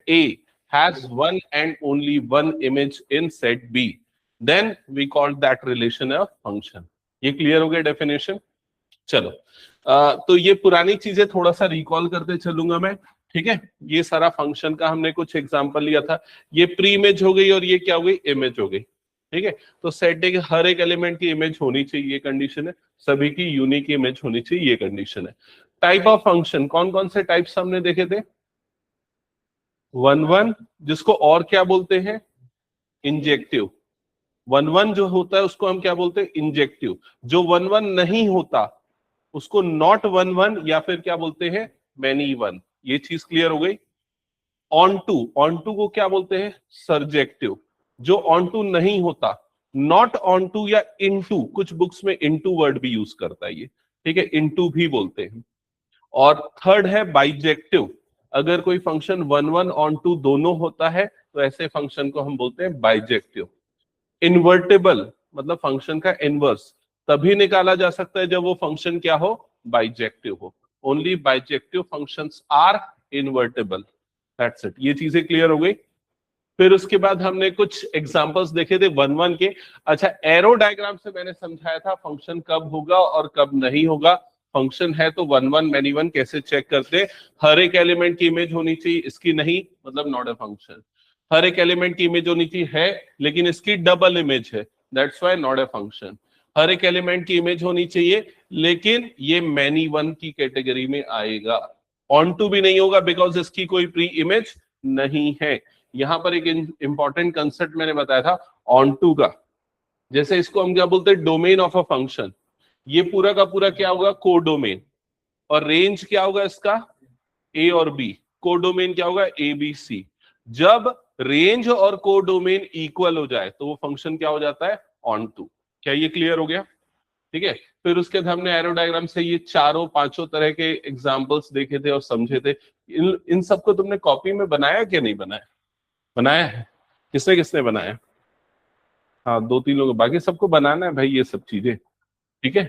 A has one and only one image in set B, then we call that relation a function. ये clear हो गया definition? चलो तो ये पुरानी चीजें थोड़ा सा रिकॉल करते चलूंगा मैं, ठीक है। ये सारा फंक्शन का हमने कुछ एग्जांपल लिया था। ये प्री इमेज हो गई और ये क्या हो गई, इमेज हो गई, ठीक है। तो सेट के हर एक एलिमेंट की इमेज होनी चाहिए, ये कंडीशन है। सभी की यूनिक इमेज होनी चाहिए, ये कंडीशन है। टाइप ऑफ फंक्शन, कौन कौन से टाइप्स हमने देखे थे? 1 1, जिसको और क्या बोलते हैं, इंजेक्टिव। 1 1 जो होता है उसको हम क्या बोलते हैं, इंजेक्टिव। जो 1 1 नहीं होता उसको नॉट 1 1 या फिर क्या बोलते हैं, मैनी 1। ये चीज क्लियर हो गई। ऑन टू को क्या बोलते हैं, सरजेक्टिव। जो ऑन टू नहीं होता, नॉट ऑन टू या इनटू, कुछ बुक्स में इनटू वर्ड भी यूज करता है ये, ठीक है, इनटू भी बोलते हैं। और थर्ड है बाइजेक्टिव। अगर कोई फंक्शन 1 1 ऑन टू दोनों होता है तो ऐसे फंक्शन को हम बोलते हैं बाइजेक्टिव। इन्वर्टेबल मतलब फंक्शन का इनवर्स तभी निकाला जा सकता है जब वो फंक्शन क्या हो, बाइजेक्टिव हो। Only bijective functions are invertible. That's it. ये चीजें क्लियर हो गई। फिर उसके बाद हमने कुछ एग्जांपल्स देखे थे 1 1 के। अच्छा, एरो डायग्राम से मैंने समझाया था फंक्शन कब होगा और कब नहीं होगा। फंक्शन है तो 1 1 मैनी 1 कैसे चेक करते हैं? हर एक एलिमेंट की इमेज होनी चाहिए, इसकी नहीं मतलब नॉट अ फंक्शन। हर एक एलिमेंट की इमेज होनी चाहिए है, लेकिन इसकी डबल इमेज है, that's why not a function. हर एक एलिमेंट की इमेज होनी चाहिए लेकिन ये मैनी 1 की कैटेगरी में आएगा। ऑन टू भी नहीं होगा बिकॉज इसकी कोई प्री इमेज नहीं है। यहां पर एक इंपॉर्टेंट कंसेप्ट मैंने बताया था ऑन टू का। जैसे इसको हम क्या बोलते हैं, डोमेन ऑफ अ फंक्शन। ये पूरा का पूरा क्या होगा, कोडोमेन। और रेंज क्या होगा इसका, ए और बी। कोडोमेन क्या होगा, ए बी सी। जब रेंज और कोडोमेन इक्वल हो जाए तो वो फंक्शन क्या हो जाता है, ऑन टू। क्या ये क्लियर हो गया? ठीक है। फिर उसके बाद हमने एरो डायग्राम से ये चारों पांचों तरह के एग्जांपल्स देखे थे और समझे थे। इन सबको तुमने कॉपी में बनाया क्या नहीं बनाया? बनाया है। किसने किसने बनाया? हाँ, 2 3 लोग, बाकी सबको बनाना है भाई ये सब चीजें, ठीक है।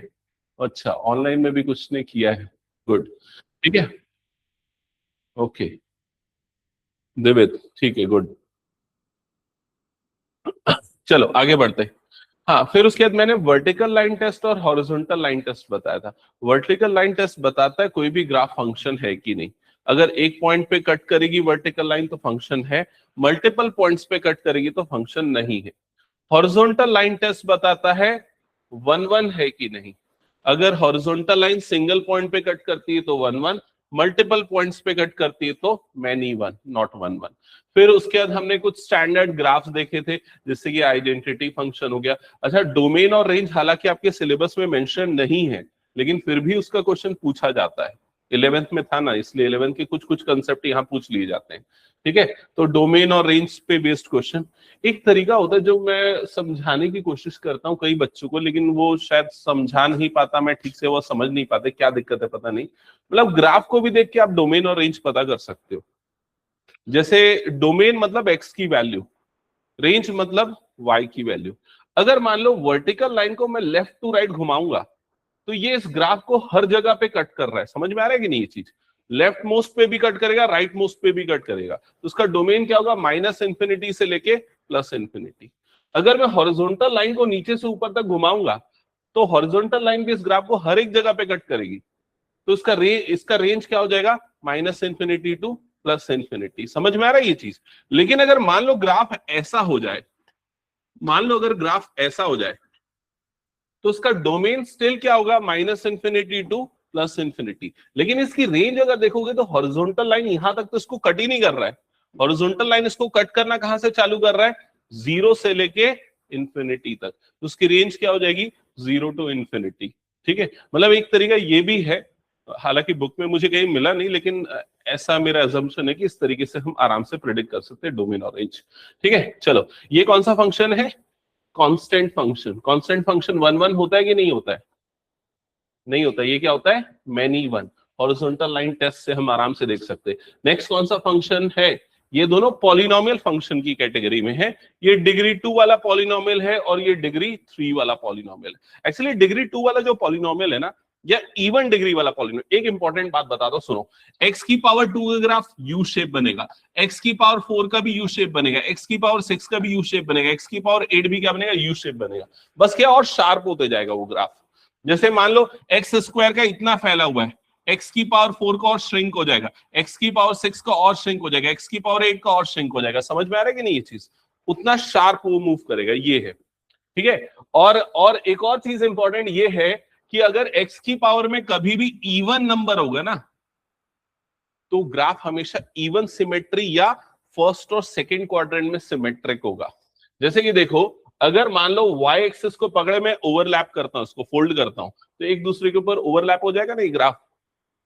अच्छा, ऑनलाइन में भी कुछ ने किया है, गुड, ठीक है, ओके। देवित, ठीक है, गुड। चलो आगे बढ़ते हैं। हाँ, फिर उसके बाद मैंने वर्टिकल लाइन टेस्ट और हॉरिजॉन्टल लाइन टेस्ट बताया था। वर्टिकल लाइन टेस्ट बताता है कोई भी ग्राफ फंक्शन है कि नहीं। अगर एक पॉइंट पे कट करेगी वर्टिकल लाइन तो फंक्शन है, मल्टीपल पॉइंट्स पे कट करेगी तो फंक्शन नहीं है। हॉरिजॉन्टल लाइन टेस्ट बताता है 1 1 है कि नहीं। अगर हॉरिजॉन्टल लाइन सिंगल पॉइंट पे कट करती है तो 1 1, मल्टीपल पॉइंट्स पे कट करती है तो मैनी 1, नॉट 1 1। फिर उसके बाद हमने कुछ स्टैंडर्ड ग्राफ्स देखे थे, जैसे कि आइडेंटिटी फंक्शन हो गया। अच्छा, डोमेन और रेंज हालांकि आपके सिलेबस में मेंशन नहीं है, लेकिन फिर भी उसका क्वेश्चन पूछा जाता है। 11th में था ना, इसलिए 11th के कुछ कुछ कंसेप्ट यहाँ पूछ लिए जाते हैं, ठीक है। तो डोमेन और रेंज पे बेस्ड क्वेश्चन एक तरीका होता है जो मैं समझाने की कोशिश करता हूँ कई बच्चों को, लेकिन वो शायद समझा नहीं पाता मैं ठीक से, वो समझ नहीं पाते, क्या दिक्कत है पता नहीं। मतलब ग्राफ को भी देख के आप डोमेन और रेंज पता कर सकते हो। जैसे डोमेन मतलब एक्स की वैल्यू, रेंज मतलब वाई की वैल्यू। अगर मान लो वर्टिकल लाइन को मैं लेफ्ट टू राइट घुमाऊंगा तो ये इस ग्राफ को हर जगह पे कट कर रहा है। समझ में आ रहा है कि नहीं ये चीज? लेफ्ट मोस्ट पे भी कट करेगा, राइट मोस्ट पे भी कट करेगा, तो उसका डोमेन क्या होगा, -इंफिनिटी से लेके +इंफिनिटी। अगर मैं हॉरिजॉन्टल लाइन को नीचे से ऊपर तक घुमाऊंगा तो हॉरिजॉन्टल लाइन भी इस ग्राफ को हर एक जगह पे कट करेगी, तो इसका रेंज क्या हो जाएगा, -इंफिनिटी टू +इंफिनिटी। समझ में आ रहा है ये चीज? लेकिन अगर मान लो ग्राफ ऐसा हो जाए, मान लो अगर ग्राफ ऐसा हो जाए तो उसका डोमेन स्टिल क्या होगा, -इंफिनिटी टू +इंफिनिटी। लेकिन इसकी रेंज अगर देखोगे तो हॉरिजॉन्टल लाइन यहां तक तो इसको कट ही नहीं कर रहा है। हॉरिजॉन्टल लाइन इसको कट करना कहां से चालू कर रहा है, 0 से लेके इंफिनिटी तक। तो उसकी रेंज क्या हो जाएगी, 0 टू इंफिनिटी, ठीक है। मतलब एक तरीका ये भी है, हालांकि बुक में मुझे कहीं मिला नहीं, लेकिन ऐसा मेरा अजम्पशन है कि इस तरीके से हम आराम से प्रेडिक्ट कर सकते हैं डोमेन और रेंज, ठीक है। चलो, ये कौन सा फंक्शन है, कांस्टेंट फंक्शन। कांस्टेंट फंक्शन 1 1 होता है कि नहीं होता है? नहीं होता। ये क्या होता है, मैनी 1। हॉरिजॉन्टल लाइन टेस्ट से हम आराम से देख सकते हैं। नेक्स्ट कौन सा फंक्शन है, ये दोनों पॉलिनोमियल फंक्शन की कैटेगरी में है। ये डिग्री 2 वाला पॉलिनोमियल है और ये डिग्री 3 वाला पॉलिनोमियल है। एक्चुअली डिग्री 2 वाला जो पॉलिनोमियल है ना, या इवन डिग्री वाला पॉलिनोमियल। एक इंपॉर्टेंट बात बता दो, सुनो, x की पावर 2 का ग्राफ यू शेप बनेगा, x की पावर 4 का भी यू शेप बनेगा, x की पावर 6 का भी यू शेप बनेगा, x की पावर 8 भी क्या बनेगा, यू शेप बनेगा। बस क्या और शार्प होते जाएगा वो ग्राफ। जैसे मान लो एक्स स्क्वायर का इतना फैला हुआ है, एक्स की पावर 4 का और श्रिंक हो जाएगा, एक्स की पावर 6 का और श्रिंक हो जाएगा, एक्स की पावर 8 का और श्रिंक हो जाएगा। समझ में आ रहा है कि नहीं ये चीज? उतना शार्प वो मूव करेगा, ये है, ठीक है। और एक और चीज इंपॉर्टेंट ये है कि अगर एक्स की पावर में कभी भी इवन नंबर होगा ना, तो ग्राफ हमेशा इवन सिमेट्री या फर्स्ट और सेकंड क्वाड्रेंट में सिमेट्रिक होगा। जैसे कि देखो, अगर मान लो वाई एक्सिस को पकड़े मैं ओवरलैप करता हूं, उसको फोल्ड करता हूं, तो एक दूसरे के ऊपर ओवरलैप हो जाएगा ना ये ग्राफ।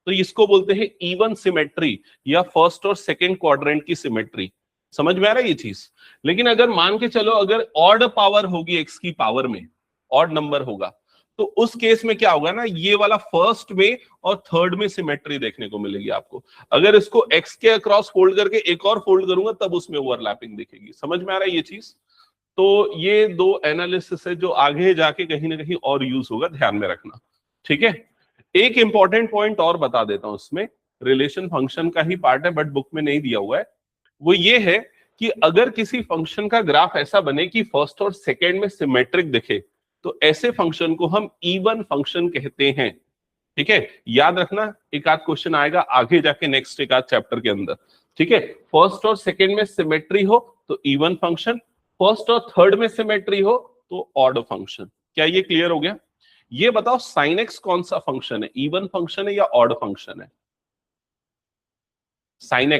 तो इसको बोलते हैं इवन सिमेट्री या फर्स्ट और सेकंड क्वाड्रेंट की सिमेट्री। समझ में आ रहा है ये चीज? लेकिन अगर मान के चलो अगर ऑड पावर होगी एक्स की पावर में, ऑड नंबर होगा, तो उस केस में क्या होगा ना, ये वाला फर्स्ट में और थर्ड में सिमेट्री देखने को मिलेगी आपको। अगर इसको एक्स के अक्रॉस फोल्ड करके एक और फोल्ड करूंगा तब उसमें ओवरलैपिंग दिखेगी। समझ में आ रहा है ये चीज? तो ये दो एनालिसिस है जो आगे जाके कहीं ना कहीं और यूज होगा, ध्यान में रखना, ठीक है। एक इंपॉर्टेंट पॉइंट और बता देता हूं, इसमें रिलेशन फंक्शन का ही पार्ट है बट बुक में नहीं दिया हुआ है। वो ये है कि अगर किसी फंक्शन का ग्राफ ऐसा बने कि फर्स्ट और सेकेंड में सिमेट्रिक दिखे, तो ऐसे फंक्शन को हम इवन फंक्शन कहते हैं, ठीक है। याद रखना, एक आध क्वेश्चन आएगा आगे जाके नेक्स्ट एक आध चैप्टर के अंदर, ठीक है। फर्स्ट और सेकेंड में सिमेट्री हो तो इवन फंक्शन, फर्स्ट और थर्ड में सिमेट्री हो तो ऑड फंक्शन। क्या ये क्लियर हो गया? ये बताओ साइन एक्स कौन सा फंक्शन है, इवन फंक्शन है या ऑड फंक्शन है? साइन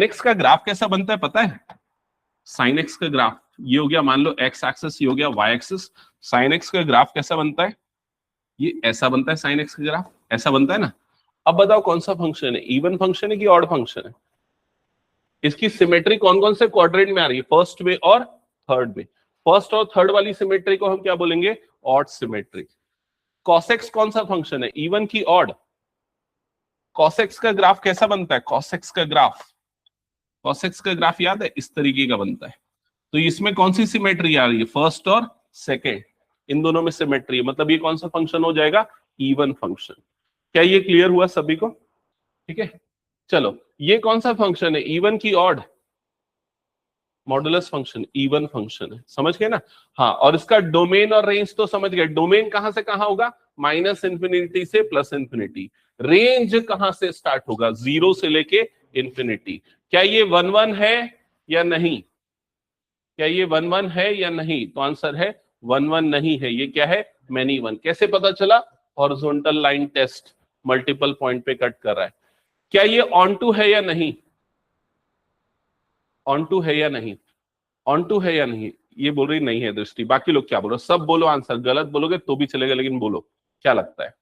एक्स का ग्राफ कैसा बनता है पता है? साइन एक्स का ग्राफ ये हो गया, मान लो एक्स एक्सिस, ये हो गया वाई एक्सिस। साइन एक्स का ग्राफ कैसा बनता है? ये ऐसा बनता है, साइन एक्स का ग्राफ ऐसा बनता है ना। अब बताओ कौन सा फंक्शन है, इवन फंक्शन है कि ऑड फंक्शन है? इसकी सिमेट्री कौन कौन से क्वाड्रेंट में आ रही है, फर्स्ट में और थर्ड में। फर्स्ट और थर्ड वाली सिमेट्री को हम क्या बोलेंगे, ऑड सिमेट्री। कॉसेक्स कौन सा फंक्शन है, इवन की ऑड? कॉसेक्स का ग्राफ कैसा बनता है, कॉसेक्स का ग्राफ, कॉसेक्स का ग्राफ याद है, इस तरीके का बनता है। तो इसमें कौन सी सिमेट्री आ रही है, फर्स्ट और सेकेंड, इन दोनों में सिमेट्री है, मतलब ये कौन सा फंक्शन हो जाएगा, इवन फंक्शन। क्या ये क्लियर हुआ सभी को? ठीक है, चलो ये कौन सा फंक्शन है, इवन की odd? Modulus function, even function है, समझ गए ना। हाँ, और इसका डोमेन और रेंज तो समझ गए। डोमेन कहां से कहां होगा, माइनस इंफिनिटी से प्लस इंफिनिटी। रेंज कहां से स्टार्ट होगा, 0 से लेके इंफिनिटी। क्या ये 1 1 है या नहीं? क्या ये 1 1 है या नहीं? तो आंसर है 1 1 नहीं है, ये क्या है, मैनी वन। कैसे पता चला? Horizontal line test, multiple point पे कट कर रहा है। क्या ये ऑन टू है या नहीं, ऑन टू है या नहीं, ऑन टू है या नहीं? ये बोल रही नहीं है दृष्टि, बाकी लोग क्या बोल रहे हो? सब बोलो आंसर, गलत बोलोगे तो भी चलेगा लेकिन बोलो क्या लगता है।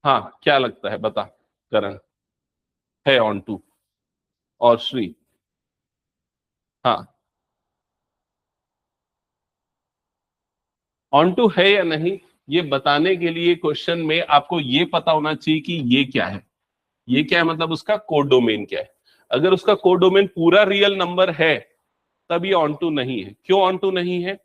हाँ क्या लगता है बता करण। है ऑन टू। और श्री? हाँ, ऑन टू है या नहीं, ये बताने के लिए क्वेश्चन में आपको ये पता होना चाहिए कि ये क्या है। ये क्या है मतलब उसका कोडोमेन क्या है। अगर उसका कोडोमेन पूरा रियल नंबर है तब ये ऑन टू नहीं है। क्यों ऑन टू नहीं है?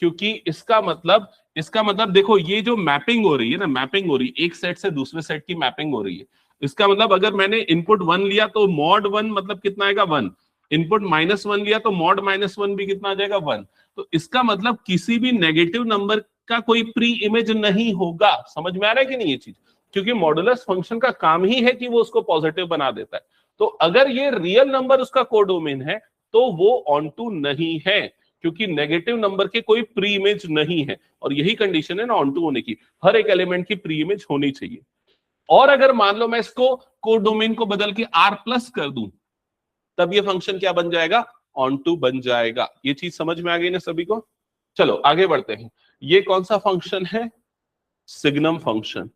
क्योंकि इसका मतलब देखो, ये जो मैपिंग हो रही है ना, मैपिंग हो रही है एक सेट से दूसरे सेट की, मैपिंग हो रही है। इसका मतलब अगर मैंने इनपुट 1 लिया तो मॉड 1 मतलब कितना आएगा, 1। इनपुट -1 लिया तो मॉड -1 भी कितना आ जाएगा, 1। तो इसका मतलब किसी भी नेगेटिव नंबर का कोई प्री इमेज नहीं होगा। समझ में आ रहा है कि नहीं ये चीज? क्योंकि मॉडुलस फंक्शन का काम ही है कि वो उसको पॉजिटिव बना देता है। तो अगर ये रियल नंबर उसका कोडोमेन है तो वो ऑन टू नहीं है, क्योंकि नेगेटिव नंबर के कोई प्री इमेज नहीं है। और यही कंडीशन है ना ऑन टू होने की, हर एक एलिमेंट की प्री इमेज होनी चाहिए। और अगर मान लो मैं इसको कोडोमेन को बदल के r प्लस कर दूं, तब ये फंक्शन क्या बन जाएगा, ऑन टू बन जाएगा। ये चीज समझ में आ गई ना सभी को? चलो आगे बढ़ते हैं। ये कौन सा फंक्शन है, सिग्नम फंक्शन।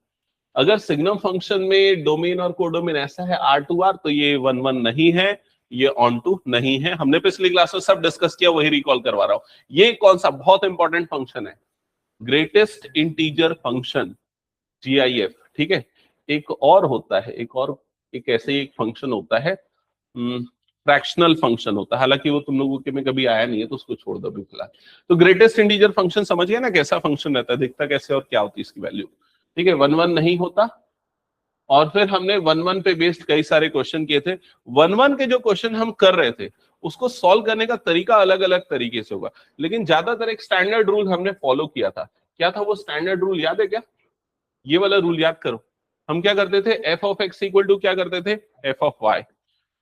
अगर सिग्नम फंक्शन में डोमेन और कोडोमेन ऐसा है R2R, तो ये 1 1 नहीं है, ये ऑन टू नहीं है। हमने पिछली क्लास में सब डिस्कस किया, वही रिकॉल करवा रहा हूं। ये कौन सा बहुत इंपॉर्टेंट फंक्शन है, ग्रेटेस्ट इंटीजर फंक्शन, GIF, ठीक है। एक और होता है, एक और एक ऐसे ही एक फंक्शन होता है, फ्रैक्शनल फंक्शन होता है, हालांकि वो तुम लोगों के में कभी आया नहीं है तो उसको छोड़ दो अभी फिलहाल। तो ग्रेटेस्ट इंटीजर फंक्शन समझ गया ना कैसा फंक्शन रहता है, दिखता कैसे और क्या होती है इसकी वैल्यू। ठीक है, 1 1 नहीं होता। और फिर हमने 1 1 पे बेस्ड कई सारे क्वेश्चन किए थे। 1 1 के जो क्वेश्चन हम कर रहे थे उसको सॉल्व करने का तरीका अलग अलग तरीके से होगा, लेकिन ज्यादातर एक स्टैंडर्ड रूल हमने फॉलो किया था। क्या था वो स्टैंडर्ड रूल, याद है क्या? ये वाला रूल याद करो। हम क्या करते थे, f of x equal to क्या करते थे, एफ ऑफ वाई।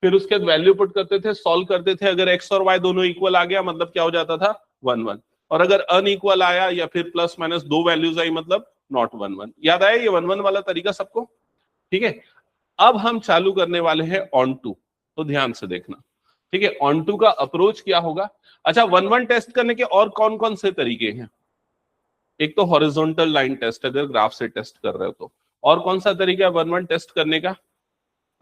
फिर उसके बाद वैल्यू पुट करते थे, सॉल्व करते थे। अगर एक्स और वाई दोनों इक्वल आ गया मतलब क्या हो जाता था, 1 1। और अगर अनइक्वल आया या फिर प्लस माइनस दो वैल्यूज आई मतलब नॉट 1 1। याद आया ये 1 1 वाला तरीका सबको? ठीक है, अब हम चालू करने वाले हैं ऑन टू, तो ध्यान से देखना। ठीक है, ऑन टू का अप्रोच क्या होगा? अच्छा, 1 1 टेस्ट करने के और कौन कौन से तरीके हैं? एक तो हॉरिजॉन्टल लाइन टेस्ट, अगर ग्राफ से टेस्ट कर रहे हो तो। और कौन सा तरीका है 1 1 टेस्ट करने का?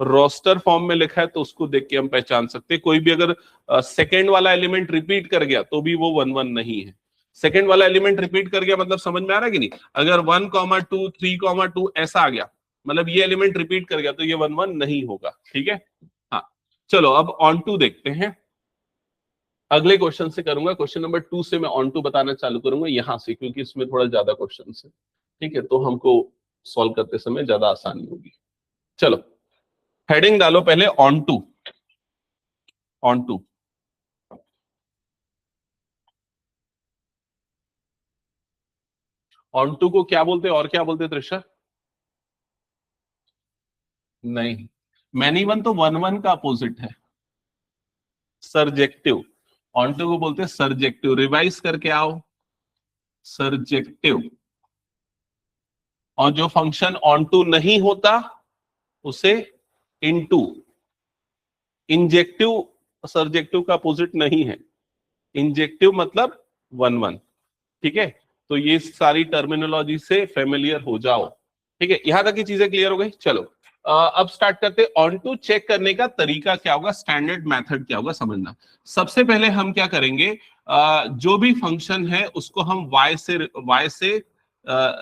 रोस्टर फॉर्म में लिखा है तो उसको देख के हम पहचान सकते हैं। कोई भी अगर सेकंड वाला एलिमेंट रिपीट कर गया तो भी वो 1 1 नहीं है। सेकंड वाला एलिमेंट रिपीट कर गया मतलब समझ में आ रहा है कि नहीं? अगर 1 2 3 2 ऐसा आ गया मतलब ये एलिमेंट रिपीट कर गया तो ये 1 1 नहीं होगा। ठीक है, हाँ। चलो अब ऑन टू देखते हैं। अगले क्वेश्चन से करूंगा, क्वेश्चन नंबर 2 से मैं ऑन टू बताना चालू करूंगा यहां से, क्योंकि इसमें थोड़ा ज्यादा क्वेश्चन है। ठीक है, तो हमको सॉल्व करते समय ज्यादा आसानी होगी। चलो हेडिंग डालो पहले, onto. Onto, onto को क्या बोलते हैं और क्या बोलते हैं त्रिशा? नहीं, मैनी वन तो 1 1 का अपोजिट है, सरजेक्टिव। ऑन टू को बोलते हैं सरजेक्टिव। रिवाइज करके आओ, सरजेक्टिव। और जो फंक्शन ऑन टू नहीं होता उसे इनटू। इंजेक्टिव सरजेक्टिव का अपोजिट नहीं है, इंजेक्टिव मतलब 1 1। ठीक है, तो ये सारी टर्मिनोलॉजी से फेमिलियर हो जाओ। ठीक है, यहां तक की चीजें क्लियर हो गई। चलो अब स्टार्ट करते। ऑन टू चेक करने का तरीका क्या होगा, स्टैंडर्ड मेथड क्या होगा समझना। सबसे पहले हम क्या करेंगे, जो भी फंक्शन है उसको हम y से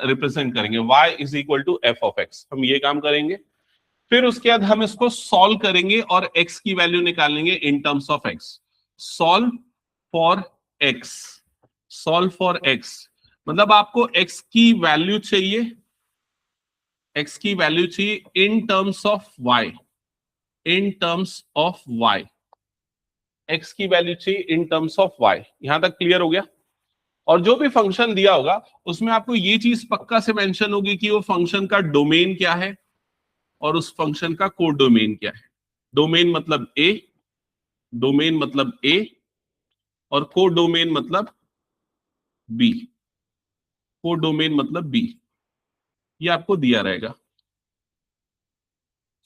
रिप्रेजेंट करेंगे। y is equal to f of x, हम ये काम करेंगे। फिर उसके बाद हम इसको सॉल्व करेंगे और x की वैल्यू निकालेंगे इन terms of x। Solve for x, solve for x मतलब आपको x की वैल्यू चाहिए, x की वैल्यू चाहिए इन terms of y, in terms of y। x की वैल्यू चाहिए इन टर्म्स ऑफ y। यहां तक क्लियर हो गया? और जो भी फंक्शन दिया होगा उसमें आपको ये चीज पक्का से मेंशन होगी कि वो फंक्शन का डोमेन क्या है और उस फंक्शन का कोड डोमेन क्या है। डोमेन मतलब a, डोमेन मतलब a और कोड डोमेन मतलब b, कोड डोमेन मतलब b। ये आपको दिया रहेगा।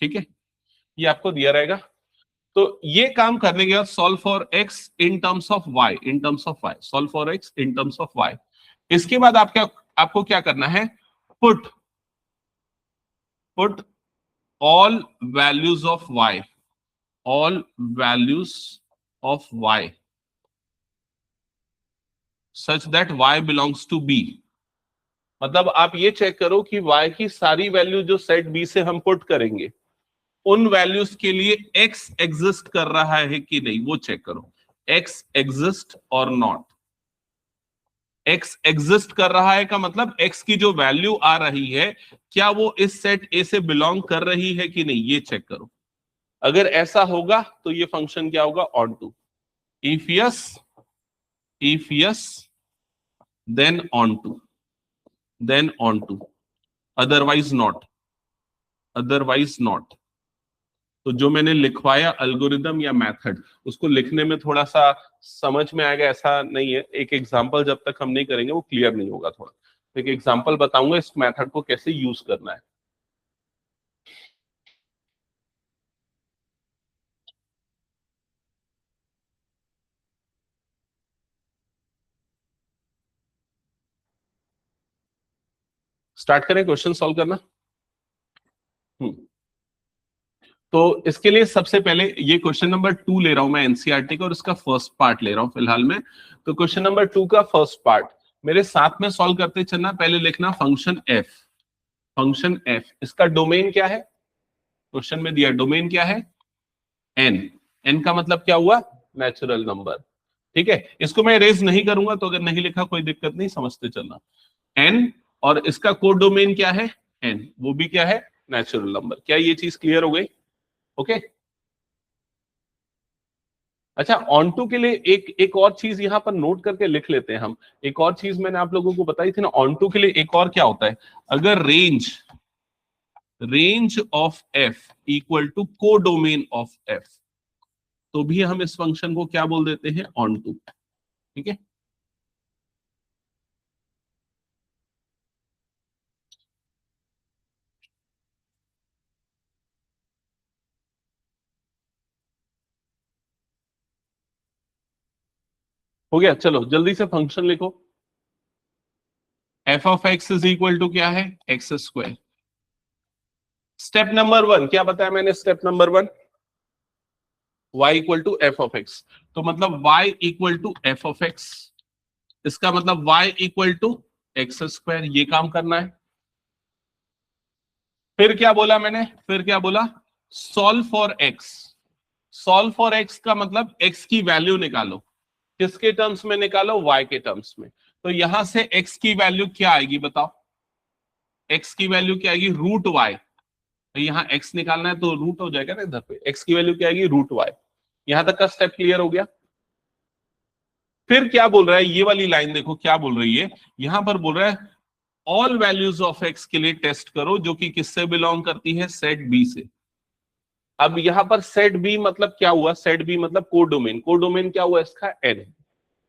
ठीक है, ये आपको दिया रहेगा। तो ये काम करने के बाद solve for x in terms of y, in terms of y, solve for x in terms of y. इसके बाद आपको क्या करना है, put put all values of y, all values of y such that y belongs to B. मतलब आप ये check करो कि y की सारी वैल्यू जो सेट b से हम पुट करेंगे उन वैल्यूज के लिए x एग्जिस्ट कर रहा है कि नहीं, वो चेक करो। x एग्जिस्ट और नॉट। x एग्जिस्ट कर रहा है का मतलब x की जो वैल्यू आ रही है क्या वो इस सेट a से बिलोंग कर रही है कि नहीं, ये चेक करो। अगर ऐसा होगा तो ये फंक्शन क्या होगा, onto. If yes then onto, then onto, otherwise not, otherwise not. तो जो मैंने लिखवाया अल्गोरिदम या मेथड, उसको लिखने में थोड़ा सा समझ में आएगा ऐसा नहीं है। एक एग्जांपल जब तक हम नहीं करेंगे वो क्लियर नहीं होगा थोड़ा। तो एक एग्जांपल बताऊंगा इस मेथड को कैसे यूज करना है। स्टार्ट करें क्वेश्चन सॉल्व करना। हम्म तो इसके लिए सबसे पहले ये क्वेश्चन नंबर 2 ले रहा हूं मैं एनसीईआरटी का और इसका फर्स्ट पार्ट ले रहा हूं फिलहाल में। तो क्वेश्चन नंबर 2 का फर्स्ट पार्ट मेरे साथ में सॉल्व करते चलना। पहले लिखना फंक्शन एफ, फंक्शन एफ, इसका डोमेन क्या है, क्वेश्चन में दिया डोमेन क्या है, एन। एन का मतलब क्या हुआ, नेचुरल नंबर। ठीक है, इसको मैं रेज नहीं करूंगा, तो अगर नहीं लिखा कोई दिक्कत नहीं, समझते चलना। एन और इसका कोड डोमेन क्या है, एन, वो भी क्या है, नेचुरल नंबर। क्या ये चीज क्लियर हो गई? ओके। अच्छा, ऑन टू के लिए एक और चीज यहां पर नोट करके लिख लेते हैं हम। एक और चीज मैंने आप लोगों को बताई थी ना, ऑन टू के लिए एक और क्या होता है, अगर range of f equal to codomain of f, तो भी हम इस फंक्शन को क्या बोल देते हैं, ऑन टू। ठीक है, हो गया। चलो जल्दी से फंक्शन लिखो। F of x is equal to क्या है, एक्स स्क्वायर। स्टेप नंबर 1 क्या बताया मैंने, step number 1 y equal to f of x, तो मतलब y equal to f of x, इसका मतलब y equal to x square, ये काम करना है। फिर क्या बोला मैंने, फिर क्या बोला, solve for x. Solve for x का मतलब एक्स की वैल्यू निकालो, किसके टर्म्स में निकालो, y के टर्म्स में। तो यहां से x की वैल्यू क्या आएगी बताओ, x की वैल्यू क्या आएगी, रूट y। तो यहाँ x निकालना है तो रूट हो जाएगा ना इधर पे, x की वैल्यू क्या आएगी, रूट y। यहां तक का स्टेप क्लियर हो गया। फिर क्या बोल रहा है, ये वाली लाइन देखो क्या बोल रही है, यहां पर बोल रहा है ऑल वैल्यूज ऑफ एक्स के लिए टेस्ट करो, जो कि किससे बिलोंग करती है, सेट बी से। अब यहां पर सेट बी मतलब क्या हुआ, सेट बी मतलब कोडोमेन, कोडोमेन क्या हुआ इसका, एन।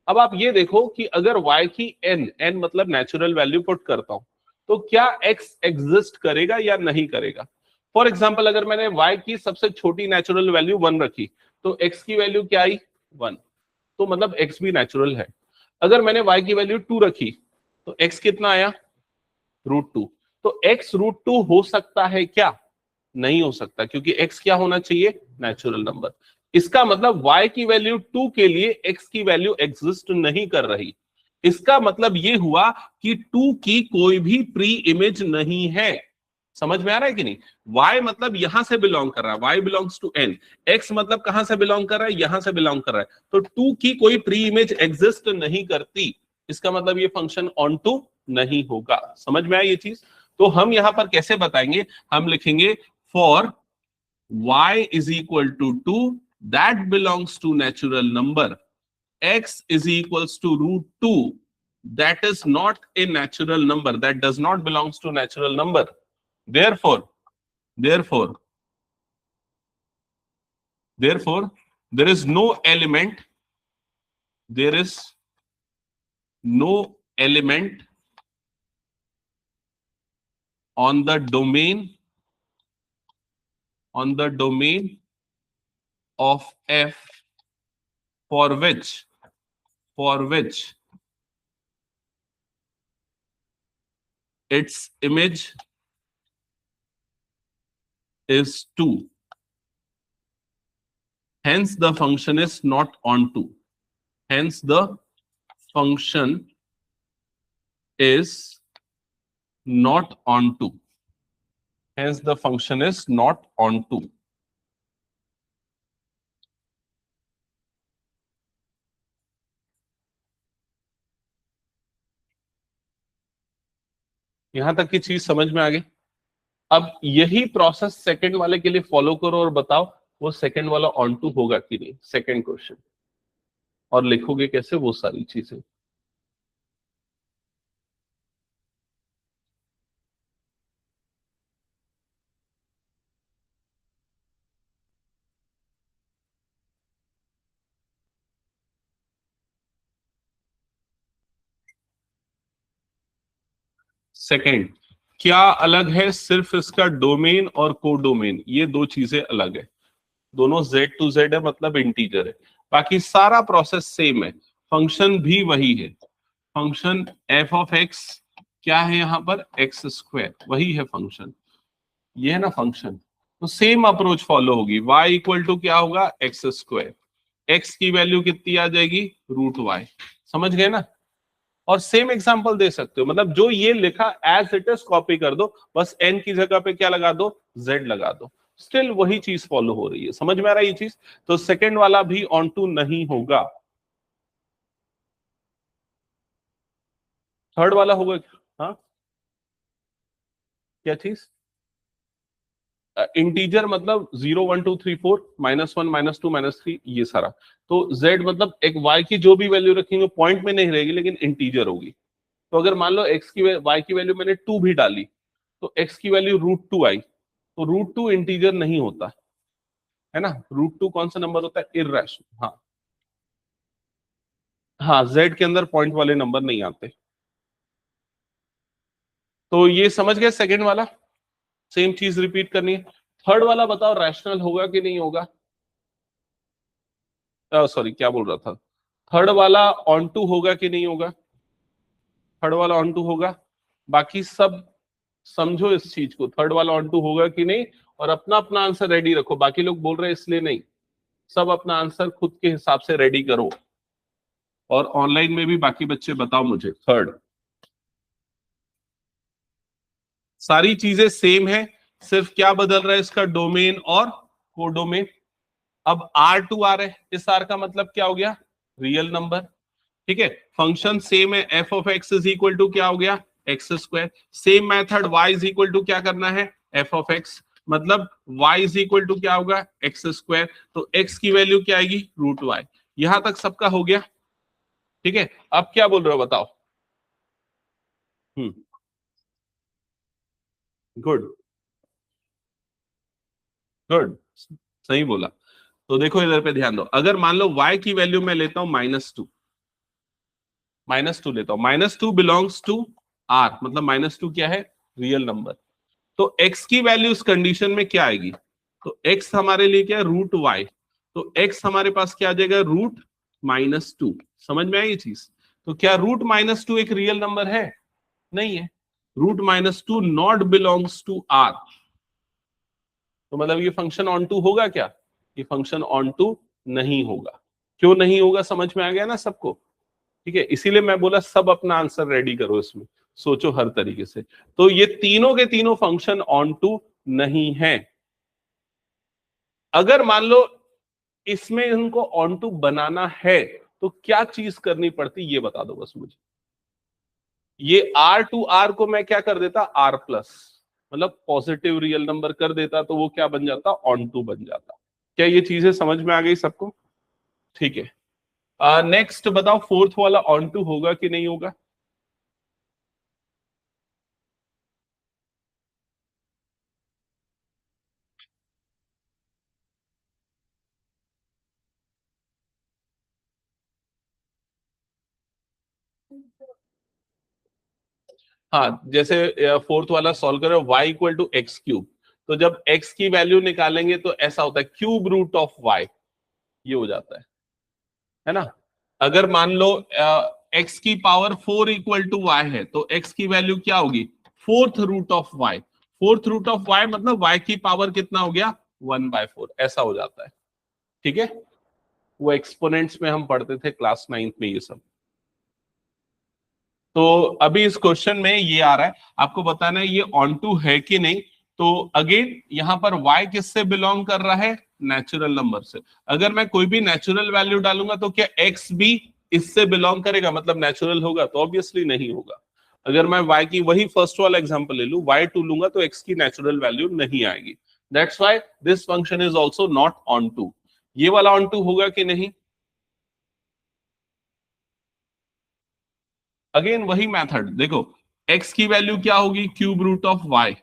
अब आप ये देखो कि अगर y की n मतलब नेचुरल वैल्यू पुट करता हूं, तो क्या x एग्जिस्ट करेगा या नहीं करेगा। फॉर एग्जाम्पल अगर मैंने y की सबसे छोटी नेचुरल वैल्यू 1 रखी, तो x की वैल्यू क्या आई, 1, तो मतलब x भी नेचुरल है। अगर मैंने y की वैल्यू 2 रखी, तो x कितना आया, √2। तो x √2 हो सकता है क्या, नहीं हो सकता, क्योंकि x क्या होना चाहिए, नेचुरल नंबर। इसका मतलब y की वैल्यू 2 के लिए x की वैल्यू एग्जिस्ट नहीं कर रही। इसका मतलब ये हुआ कि 2 की कोई भी प्री इमेज नहीं है। समझ में आ रहा है कि नहीं, y मतलब यहां से बिलोंग कर रहा है, y belongs to n, x मतलब कहां से बिलोंग कर रहा है, यहां से बिलोंग कर रहा है, तो 2 की कोई प्री इमेज एग्जिस्ट नहीं करती। इसका मतलब ये फंक्शन ऑन टू नहीं होगा। समझ में आया ये चीज। तो हम यहां पर कैसे बताएंगे, हम लिखेंगे for y is equal to 2 that belongs to natural number, x is equals to √2 that is not a natural number, that does not belongs to natural number. Therefore therefore there is no element, there is no element on the domain of f for which its image is 2, hence the function is not onto, hence the function is not onto, hence the function is not onto. यहां तक की चीज समझ में आ गई। अब यही process second वाले के लिए फॉलो करो और बताओ वो सेकंड वाला ऑन टू होगा कि नहीं, सेकंड क्वेश्चन, और लिखोगे कैसे वो सारी चीजें। सेकंड क्या अलग है, सिर्फ इसका डोमेन और कोडोमेन, ये दो चीजें अलग है। दोनों z टू z है, मतलब इंटीजर है। बाकी सारा प्रोसेस सेम है, फंक्शन भी वही है। फंक्शन f ऑफ x क्या है यहाँ पर, एक्स स्क्वायर, वही है फंक्शन, ये है ना फंक्शन। तो सेम अप्रोच फॉलो होगी, y इक्वल टू क्या होगा, एक्स स्क्वायर, x की वैल्यू कितनी आ जाएगी, √y। समझ गए ना। और सेम एग्जांपल दे सकते हो, मतलब जो ये लिखा एज इट इज कॉपी कर दो, बस n की जगह पे क्या लगा दो, z लगा दो। स्टिल वही चीज फॉलो हो रही है। समझ में आ रहा है ये चीज? तो सेकंड वाला भी ऑन टू नहीं होगा। थर्ड वाला होगा। हाँ, क्या चीज? इंटीजर मतलब 0 1 2 3 4 -1 -2 -3 ये सारा। तो z मतलब एक y की जो भी वैल्यू रखेंगे पॉइंट में नहीं रहेगी लेकिन इंटीजर होगी। तो अगर मान लो x की y की वैल्यू मैंने 2 भी डाली तो x की वैल्यू √2 आई, तो √2 इंटीजर नहीं होता है ना। √2 कौन सा नंबर होता है? इर्रेशनल। हाँ हाँ, z के अंदर पॉइंट वाले नंबर नहीं आते। तो ये समझ गए सेकंड वाला। सेम चीज रिपीट करनी है। थर्ड वाला बताओ रैशनल होगा कि नहीं होगा? सॉरी, क्या बोल रहा था? थर्ड वाला ऑन टू होगा कि नहीं होगा? थर्ड वाला ऑन टू होगा। बाकी सब समझो इस चीज को, थर्ड वाला ऑन टू होगा कि नहीं, और अपना अपना आंसर रेडी रखो। बाकी लोग बोल रहे हैं इसलिए नहीं, सब अपना आंसर खुद के हिसाब से रेडी करो। और ऑनलाइन में भी बाकी बच्चे बताओ मुझे। थर्ड, सारी चीजें सेम है, सिर्फ क्या बदल रहा है इसका डोमेन और कोडोमेन। अब R2 आ रहा है, इस R का मतलब क्या हो गया? Real number. ठीक है, फंक्शन सेम है, f of x is equal to क्या हो गया? X square. Same method, y is equal to क्या करना है? एफ ऑफ एक्स, मतलब y इज इक्वल टू क्या होगा? X square. तो x की वैल्यू क्या आएगी? √y। यहां तक सबका हो गया। ठीक है, अब क्या बोल रहे हो बताओ? गुड, गुड, सही बोला। तो देखो इधर पे ध्यान दो, अगर मान लो y की वैल्यू मैं लेता हूं -2, -2 लेता हूं, -2 बिलोंग्स टू r, मतलब -2 क्या है? Real number. तो x की वैल्यू इस कंडीशन में क्या आएगी? तो x हमारे लिए क्या है? √y। तो x हमारे पास क्या आ जाएगा? √-2। समझ में आई ये चीज? तो क्या √-2 एक रियल नंबर है? नहीं है। √-2 नॉट बिलोंग्स टू r। तो मतलब ये फंक्शन ऑन टू होगा क्या? ये फंक्शन ऑन टू नहीं होगा। क्यों नहीं होगा? समझ में आ गया ना सबको? ठीक है, इसीलिए मैं बोला सब अपना आंसर रेडी करो, इसमें सोचो हर तरीके से। तो ये तीनों के तीनों फंक्शन ऑन टू नहीं है। अगर मान लो इसमें इनको ऑन टू बनाना है तो क्या चीज करनी पड़ती, ये बता दो बस मुझे। ये R2 को मैं क्या कर देता? R+, मतलब पॉजिटिव रियल नंबर कर देता, तो वो क्या बन जाता? ऑन टू बन जाता। क्या ये चीजें समझ में आ गई सबको? ठीक है, नेक्स्ट बताओ, फोर्थ वाला ऑन टू होगा कि नहीं होगा? हाँ, जैसे फोर्थ वाला सॉल्व करो, y=x³। तो जब x की वैल्यू निकालेंगे तो ऐसा होता है क्यूब रूट ऑफ y, ये हो जाता है ना। अगर मान लो x की पावर 4 इक्वल टू y है तो x की वैल्यू क्या होगी? Fourth root of y। Fourth root of y मतलब y की पावर कितना हो गया? 1/4, ऐसा हो जाता है। ठीक है, वो एक्सपोनेंट्स में हम पढ़ते थे क्लास 9th में ये सब। तो अभी इस क्वेश्चन में ये आ रहा है, आपको बताना है ये ऑन टू है कि नहीं। तो अगेन यहां पर y किससे बिलोंग कर रहा है? नेचुरल नंबर से। अगर मैं कोई भी नेचुरल वैल्यू डालूंगा तो क्या x भी इससे बिलोंग करेगा, मतलब नेचुरल होगा? तो ऑब्वियसली नहीं होगा। अगर मैं y की वही फर्स्ट वाला एग्जांपल ले लूं, y2 लूंगा तो x की नेचुरल वैल्यू नहीं आएगी। That's why this function is also not onto. ये वाला ऑन टू होगा कि नहीं? अगेन वही मेथड देखो, x की वैल्यू क्या होगी? Cube root of y।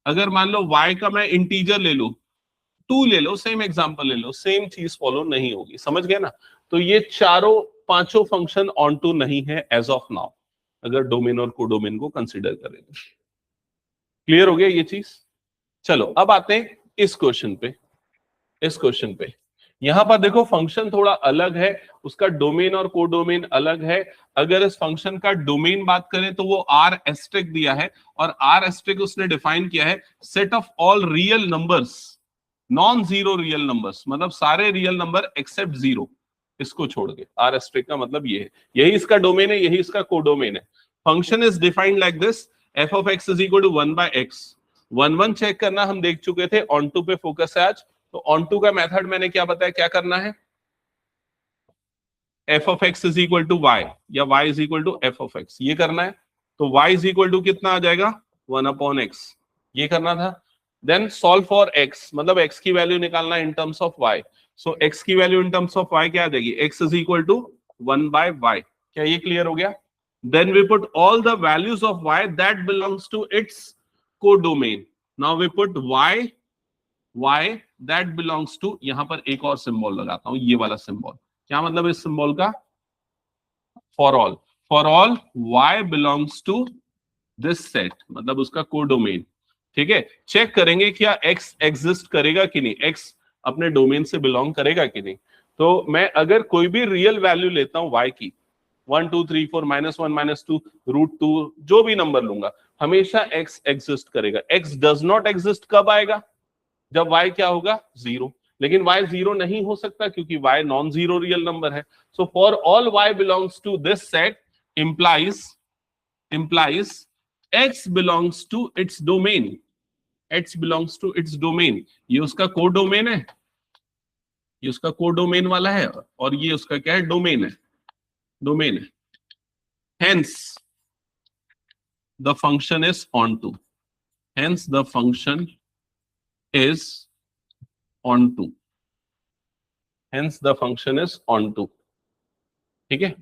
अगर मान लो y का मैं इंटीजर ले लू, 2 ले लो, सेम एग्जांपल ले लो, सेम चीज फॉलो नहीं होगी। समझ गए ना? तो ये चारों पांचों फंक्शन ऑन टू नहीं है एज ऑफ नाउ, अगर डोमेन और कोडोमेन को कंसीडर करें तो। क्लियर हो गया ये चीज? चलो अब आते हैं इस क्वेश्चन पे। इस क्वेश्चन पे यहां पर देखो फंक्शन थोड़ा अलग है, उसका डोमेन और कोडोमेन अलग है। अगर इस फंक्शन का डोमेन बात करें तो वो आर एस्ट्रिक दिया है, और आर एस्ट्रिक उसने डिफाइन किया है set of all real numbers non zero real numbers, मतलब सारे रियल नंबर एक्सेप्ट जीरो, इसको छोड़ के। आर एस्ट्रिक का मतलब ये है, यही इसका डोमेन है, यही इसका कोडोमेन है। Function is defined like this, f of x is equal to 1/x, one one check करना हम देख चुके थे, ऑन टू पे फोकस है आज। तो ऑन टू का मेथड मैंने क्या बताया, क्या करना है, f of x is equal to y या y is equal to f of x, ये करना है। तो वाई इज इक्वल टू कितना आ जाएगा, 1/x, ये करना था। देन सॉल्व फॉर एक्स, मतलब एक्स की वैल्यू निकालना in terms of y. So x की value in terms of y क्या आ जाएगी, x is equal to 1/y। क्या ये क्लियर हो गया? Then we put all the values of y that belongs to its codomain. Now we put y that belongs to, यहां पर एक और सिंबल लगाता हूं, ये वाला सिंबल। क्या मतलब इस सिंबल का, for all y belongs to this set, मतलब उसका कोडोमेन। ठीक है, चेक करेंगे क्या x एग्जिस्ट करेगा कि नहीं, x अपने डोमेन से बिलोंग करेगा कि नहीं। तो मैं अगर कोई भी रियल वैल्यू लेता हूं y की, 1 2 3 4 -1 -2 √2, जो भी नंबर लूंगा, हमेशा x एग्जिस्ट करेगा। x डज नॉट एग्जिस्ट कब आएगा, जब y क्या होगा, 0। लेकिन y 0 नहीं हो सकता क्योंकि y non zero real number है। So for all y belongs to this set implies x belongs to its domain, x belongs to its domain। ये उसका कोडोमेन है, ये उसका कोडोमेन वाला है, और ये उसका क्या है, डोमेन है। Hence the function is onto, hence the function is onto, hence the function is onto। ठीक है,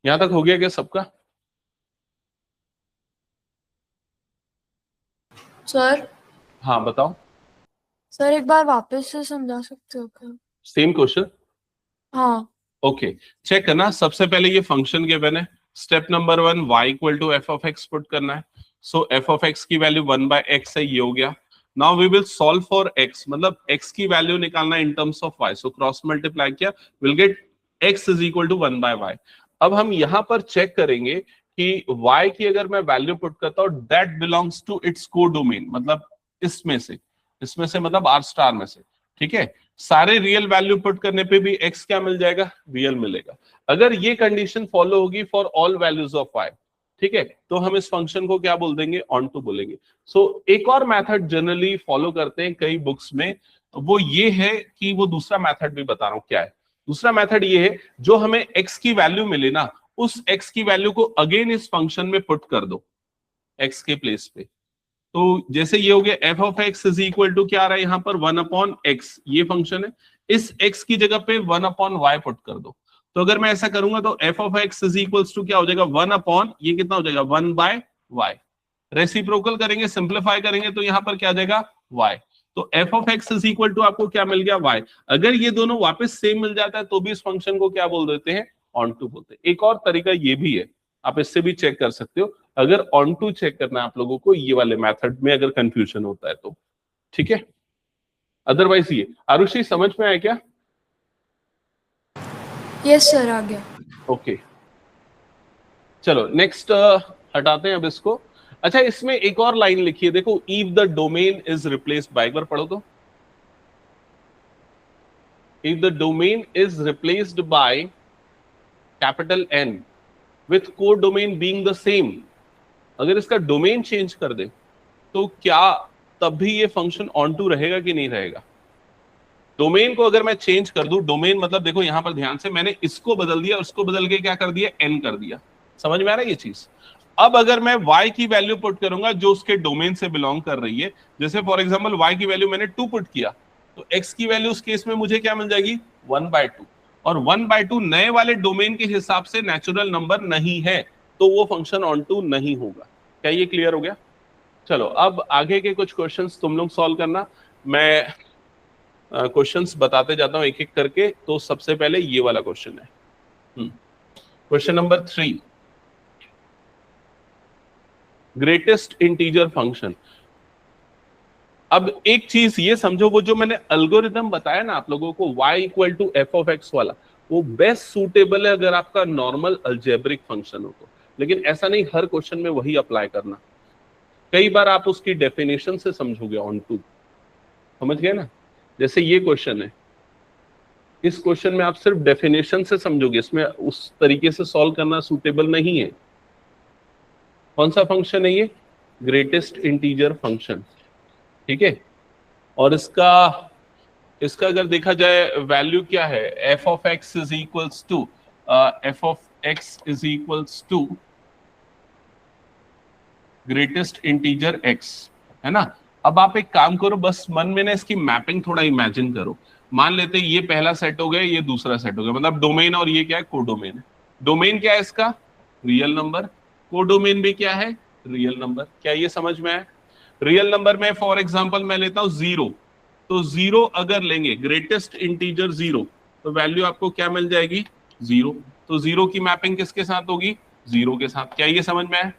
यहां तक हो गया क्या सबका? सर, हाँ बताओ। सर एक बार वापस से समझा सकते हो क्या? Same question? हाँ। ओके, चेक करना। सबसे पहले ये फंक्शन गिवन है, step number 1 y equal to f of x put करना है। सो एफ ऑफ एक्स की वैल्यू 1/x है, ये हो गया। Now we will solve for x, मतलब x की वैल्यू निकालना in terms of y। So cross multiply किया, will get x is equal to 1/y। अब हम यहां पर चेक करेंगे कि y की अगर मैं वैल्यू पुट करता हूं, that belongs to its codomain, मतलब इसमें से मतलब आर स्टार में से। ठीक है, सारे रियल वैल्यू पुट करने पे भी x क्या मिल जाएगा, रियल मिलेगा। अगर ये कंडीशन फॉलो होगी for all values of y, ठीक है, तो हम इस फंक्शन को क्या बोल देंगे, ऑन टू बोलेंगे। सो एक और मेथड जनरली फॉलो करते हैं कई बुक्स में, वो ये है कि वो दूसरा मेथड भी बता रहा हूं क्या है। दूसरा मेथड ये है, जो हमें x की वैल्यू मिले ना, उस x की वैल्यू को अगेन इस फंक्शन में पुट कर दो, x के प्लेस पे। तो जैसे ये हो गया f of x is equal to क्या आ रहा है यहाँ पर, 1/x, ये फंक्शन है। इस x की जगह पे 1/y पुट कर दो। तो अगर मैं ऐसा करूंगा तो f of x is equals to क्या हो जाएगा, 1 ये कितना हो जाएगा, 1/y। रेसिप्रोकल करेंगे, सिंप्लीफाई करेंगे तो यहाँ पर क्या आ जाएगा, y। तो f of x is equal to आपको क्या मिल गया, y। अगर ये दोनों वापस सेम मिल जाता है तो भी इस फंक्शन को क्या बोल देते हैं, ऑन टू बोलते हैं। एक और तरीका ये भी है, आप इससे भी चेक कर सकते हो, अगर ऑन टू चेक करना है आप लोगों को ये वाले मेथड में अगर कंफ्यूजन होता है तो। ठीक है, अदरवाइज ये आरुषि समझ में आया क्या? यस सर, आ गया। ओके, चलो नेक्स्ट हटाते हैं अब इसको। अच्छा, इसमें एक और लाइन लिखी है, देखो, if the domain is replaced by, एक बार पढ़ो तो, if the domain is replaced by capital N with code domain being the same. अगर इसका डोमेन चेंज कर दे तो क्या तब भी ये फंक्शन ऑन टू रहेगा कि नहीं रहेगा? डोमेन को अगर मैं चेंज कर दूं, डोमेन मतलब देखो यहां पर ध्यान से, मैंने इसको बदल दिया, उसको बदल के क्या कर दिया, n कर दिया। समझ में आ रहा है ये चीज? अब अगर मैं y की वैल्यू पुट करूंगा जो उसके डोमेन से बिलोंग कर रही है, जैसे फॉर एग्जांपल y की वैल्यू मैंने 2 पुट किया, तो x की वैल्यू उस केस में मुझे क्या मिल जाएगी, 1/2। और 1/2 नए वाले डोमेन के हिसाब से नेचुरल नंबर नहीं है, तो वो फंक्शन ऑन टू नहीं होगा। क्या ये क्लियर हो गया? चलो अब आगे के कुछ क्वेश्चंस तुम लोग सॉल्व करना, मैं क्वेश्चंस बताते जाता हूं एक एक करके। तो सबसे पहले ये वाला क्वेश्चन है, question number 3, greatest integer function. अब एक चीज ये समझो, वो जो मैंने एल्गोरिथम बताया ना आप लोगों को, y equal to f of x वाला, वो बेस्ट सूटेबल है अगर आपका नॉर्मल अलजेब्रिक फंक्शन हो तो। लेकिन ऐसा नहीं हर क्वेश्चन में वही अप्लाई करना, कई बार आप उसकी डेफिनेशन से समझोगे ऑन टू। समझ गए ना? जैसे ये क्वेश्चन है, इस क्वेश्चन में आप सिर्फ डेफिनेशन से समझोगे, इसमें उस तरीके से सॉल्व करना सूटेबल नहीं है। कौन सा फंक्शन है ये? ग्रेटेस्ट इंटीजर फंक्शन, ठीक है। और इसका अगर देखा जाए वैल्यू क्या है, f of x is equals to greatest integer x, है ना। अब आप एक काम करो, बस मन में ना इसकी मैपिंग थोड़ा इमेजिन करो। मान लेते हैं ये पहला सेट हो गया, ये दूसरा सेट हो गया, मतलब डोमेन, और ये क्या है? कोडोमेन। डोमेन क्या है इसका? Real number. कोडोमेन भी क्या है? Real number. क्या ये समझ में आया? रियल नंबर में फॉर एग्जांपल मैं लेता हूं 0, तो 0 अगर लेंगे, ग्रेटेस्ट इंटीजर 0, तो वैल्यू आपको क्या मिल जाएगी? 0। तो 0 की मैपिंग किसके साथ होगी? 0 के साथ। क्या ये समझ में आया?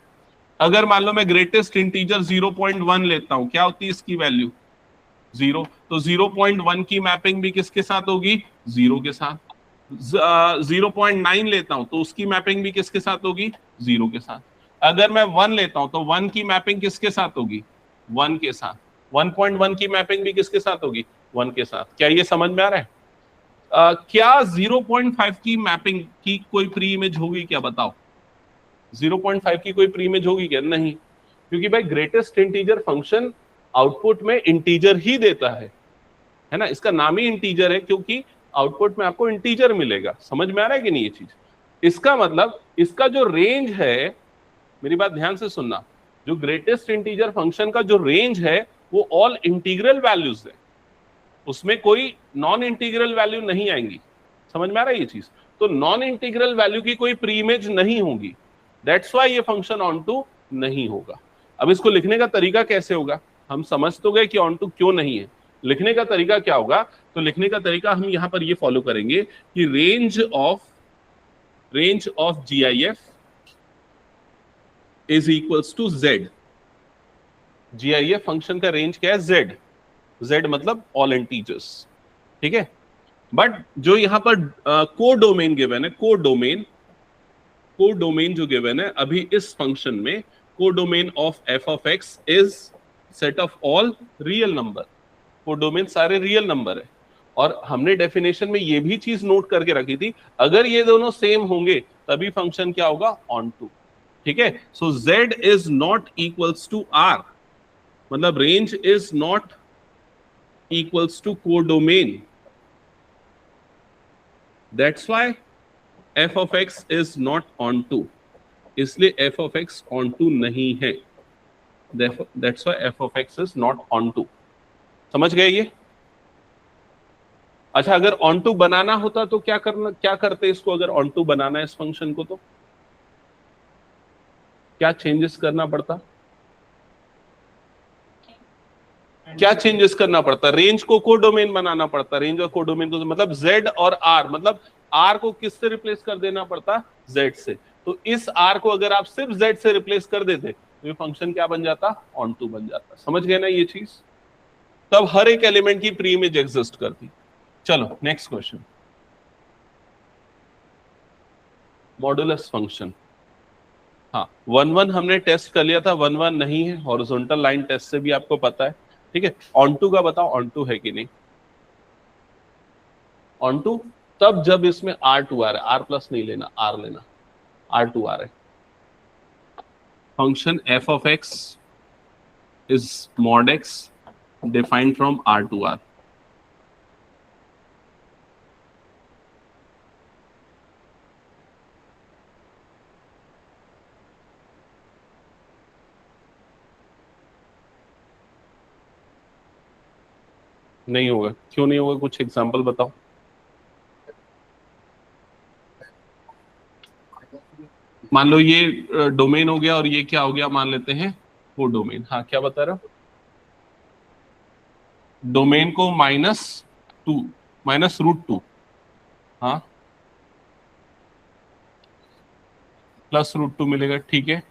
अगर मान लो मैं ग्रेटेस्ट इंटीजर 0.1 लेता हूं, क्या होती है इसकी वैल्यू? 0। तो 0.1 की मैपिंग भी किसके साथ होगी? 0 के साथ। 0.9 लेता हूं तो उसकी मैपिंग भी किसके साथ होगी? 0 के साथ। अगर मैं 1 लेता हूं तो 1 की मैपिंग किसके साथ होगी? 1 के साथ। 1.1 की मैपिंग भी किसके साथ होगी? 1 के साथ। क्या ये समझ में आ रहा है? क्या 0.5 की मैपिंग की कोई प्री इमेज होगी क्या? बताओ, 0.5 की कोई प्री इमेज होगी क्या? नहीं, क्योंकि भाई ग्रेटेस्ट इंटीजर फंक्शन आउटपुट में इंटीजर ही देता है ना। इसका नाम ही इंटीजर है, क्योंकि आउटपुट में आपको इंटीजर मिलेगा। समझ में आ रहा है कि नहीं ये चीज? इसका मतलब इसका जो रेंज है, मेरी बात ध्यान से सुनना, जो ग्रेटेस्ट इंटीजर फंक्शन का जो रेंज है वो ऑल इंटीग्रल वैल्यूज है, उसमें कोई नॉन इंटीग्रल वैल्यू नहीं आएंगी। समझ में आ रहा है ये चीज? तो नॉन इंटीग्रल वैल्यू की कोई प्री इमेज नहीं होगी, दैट्स व्हाई ये फंक्शन ऑन टू नहीं होगा। अब इसको लिखने का तरीका कैसे होगा? हम समझ तो गए कि ऑन टू क्यों नहीं है, लिखने का तरीका क्या होगा? तो लिखने का तरीका हम यहां पर ये फॉलो करेंगे कि range of GIF is equals to Z। GIF function का रेंज क्या है? Z मतलब ऑल इंटीजर्स, ठीक है। बट जो यहां पर कोडोमेन गिवन है, कोडोमेन जो गिवन है अभी इस फंक्शन में, codomain of f of x is set of all real number. Codomain सारे रियल नंबर है। और हमने डेफिनेशन में ये भी चीज नोट करके रखी थी, अगर ये दोनों सेम होंगे तभी फंक्शन क्या होगा? ऑन टू, ठीक है। So z is not equals to r, मतलब range is not equals to codomain, that's why f of x is not on to, इसलिए f of x on to नहीं है, that's why f of x is not on to। समझ गए ये? अच्छा, अगर on to बनाना होता तो क्या करते इसको? अगर on to बनाना है इस फंक्शन को तो क्या चेंजेस करना पड़ता? क्या चेंजेस करना पड़ता? रेंज को कोडोमेन बनाना पड़ता। रेंज और कोडोमेन को मतलब z और r, मतलब r को किससे रिप्लेस कर देना पड़ता? z से। तो इस r को अगर आप सिर्फ z से रिप्लेस कर देते तो ये फंक्शन क्या बन जाता? ऑन टू बन जाता। समझ गए ना ये चीज? तब हर एक एलिमेंट की प्री इमेज एग्जिस्ट करती। चलो नेक्स्ट क्वेश्चन, मॉडुलस फंक्शन। हाँ, 1 हमने टेस्ट कर लिया था, 1 नहीं है। हॉरिजॉन्टल लाइन टेस्ट से भी आपको पता है, ठीक है। ऑन टू का बताओ, ऑन टू है कि नहीं? ऑन टू तब जब इसमें R2 आ रहा है, R प्लस नहीं लेना, R लेना, R2 आ रहा है। Function f of x is mod x defined from R to R। नहीं होगा, क्यों नहीं होगा? कुछ एग्जांपल बताओ। मान लो ये डोमेन हो गया और ये क्या हो गया? मान लेते हैं कोडोमेन। हाँ, क्या बता रहा हूं? डोमेन को -√2, हाँ, +√2 मिलेगा, ठीक है।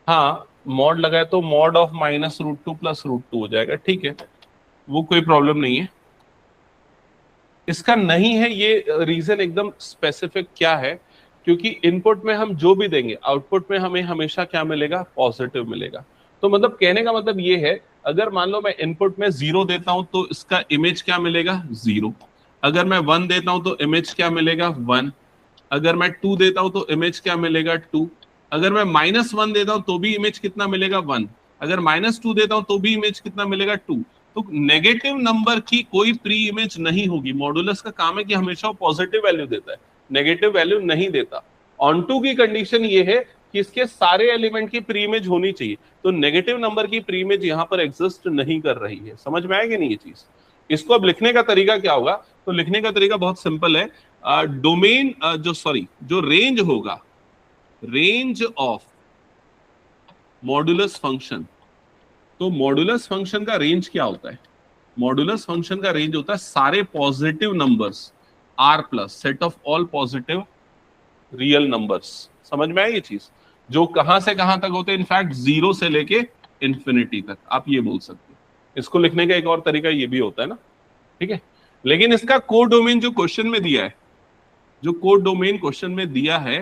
हाँ, मॉड लगाए तो मॉड ऑफ -√2 +√2 हो जाएगा, ठीक है, वो कोई प्रॉब्लम नहीं है। इसका नहीं है ये रीजन एकदम स्पेसिफिक क्या है? क्योंकि इनपुट में हम जो भी देंगे आउटपुट में हमें हमेशा क्या मिलेगा? पॉजिटिव मिलेगा। तो मतलब कहने का मतलब ये है, अगर मान लो मैं इनपुट में 0 देता हूं तो इसका इमेज क्या मिलेगा? 0। अगर मैं 1 देता हूं तो इमेज क्या मिलेगा? 1। अगर मैं 2 देता हूं तो इमेज क्या मिलेगा 2। अगर मैं -1 देता हूं तो भी इमेज कितना मिलेगा 1। अगर -2 देता हूं तो भी इमेज कितना मिलेगा 2। तो नेगेटिव नंबर की कोई प्री इमेज नहीं होगी। मॉडुलस का काम है कि हमेशा वो पॉजिटिव वैल्यू देता है, नेगेटिव वैल्यू नहीं देता। ऑन टू की कंडीशन ये है कि इसके सारे एलिमेंट की प्री इमेज होनी चाहिए, तो नेगेटिव नंबर की प्री इमेज यहाँ पर एग्जिस्ट नहीं कर रही है। समझ में आएगी नहीं ये चीज। इसको अब लिखने का तरीका क्या होगा, तो लिखने का तरीका बहुत सिंपल है। डोमेन जो रेंज होगा, रेंज ऑफ मॉडुलस फंक्शन। तो मॉडुलस फंक्शन का रेंज क्या होता है? मॉडुलस फंक्शन का रेंज होता है सारे positive numbers R plus set of all positive real numbers. समझ में आई ये चीज? जो कहां से कहां तक होते हैं, इनफैक्ट 0 से लेके इंफिनिटी तक, आप ये बोल सकते हो। इसको लिखने का एक और तरीका ये भी होता है ना, ठीक है। लेकिन इसका कोड डोमेन जो क्वेश्चन में दिया है, जो कोड डोमेन क्वेश्चन में दिया है,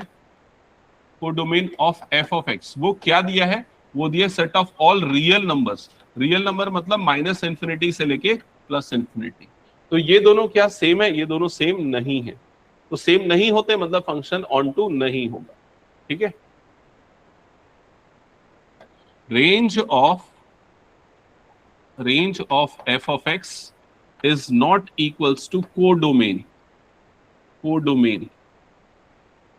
code domain of f of x, वो क्या दिया है? वो दिया set of all real numbers. Real number मतलब -इंफिनिटी से लेके +इंफिनिटी। तो ये दोनों क्या सेम है? ये दोनों सेम नहीं है। तो सेम नहीं होते मतलब फंक्शन ऑन टू नहीं होगा, ठीक है। Range of f of x is not equals to codomain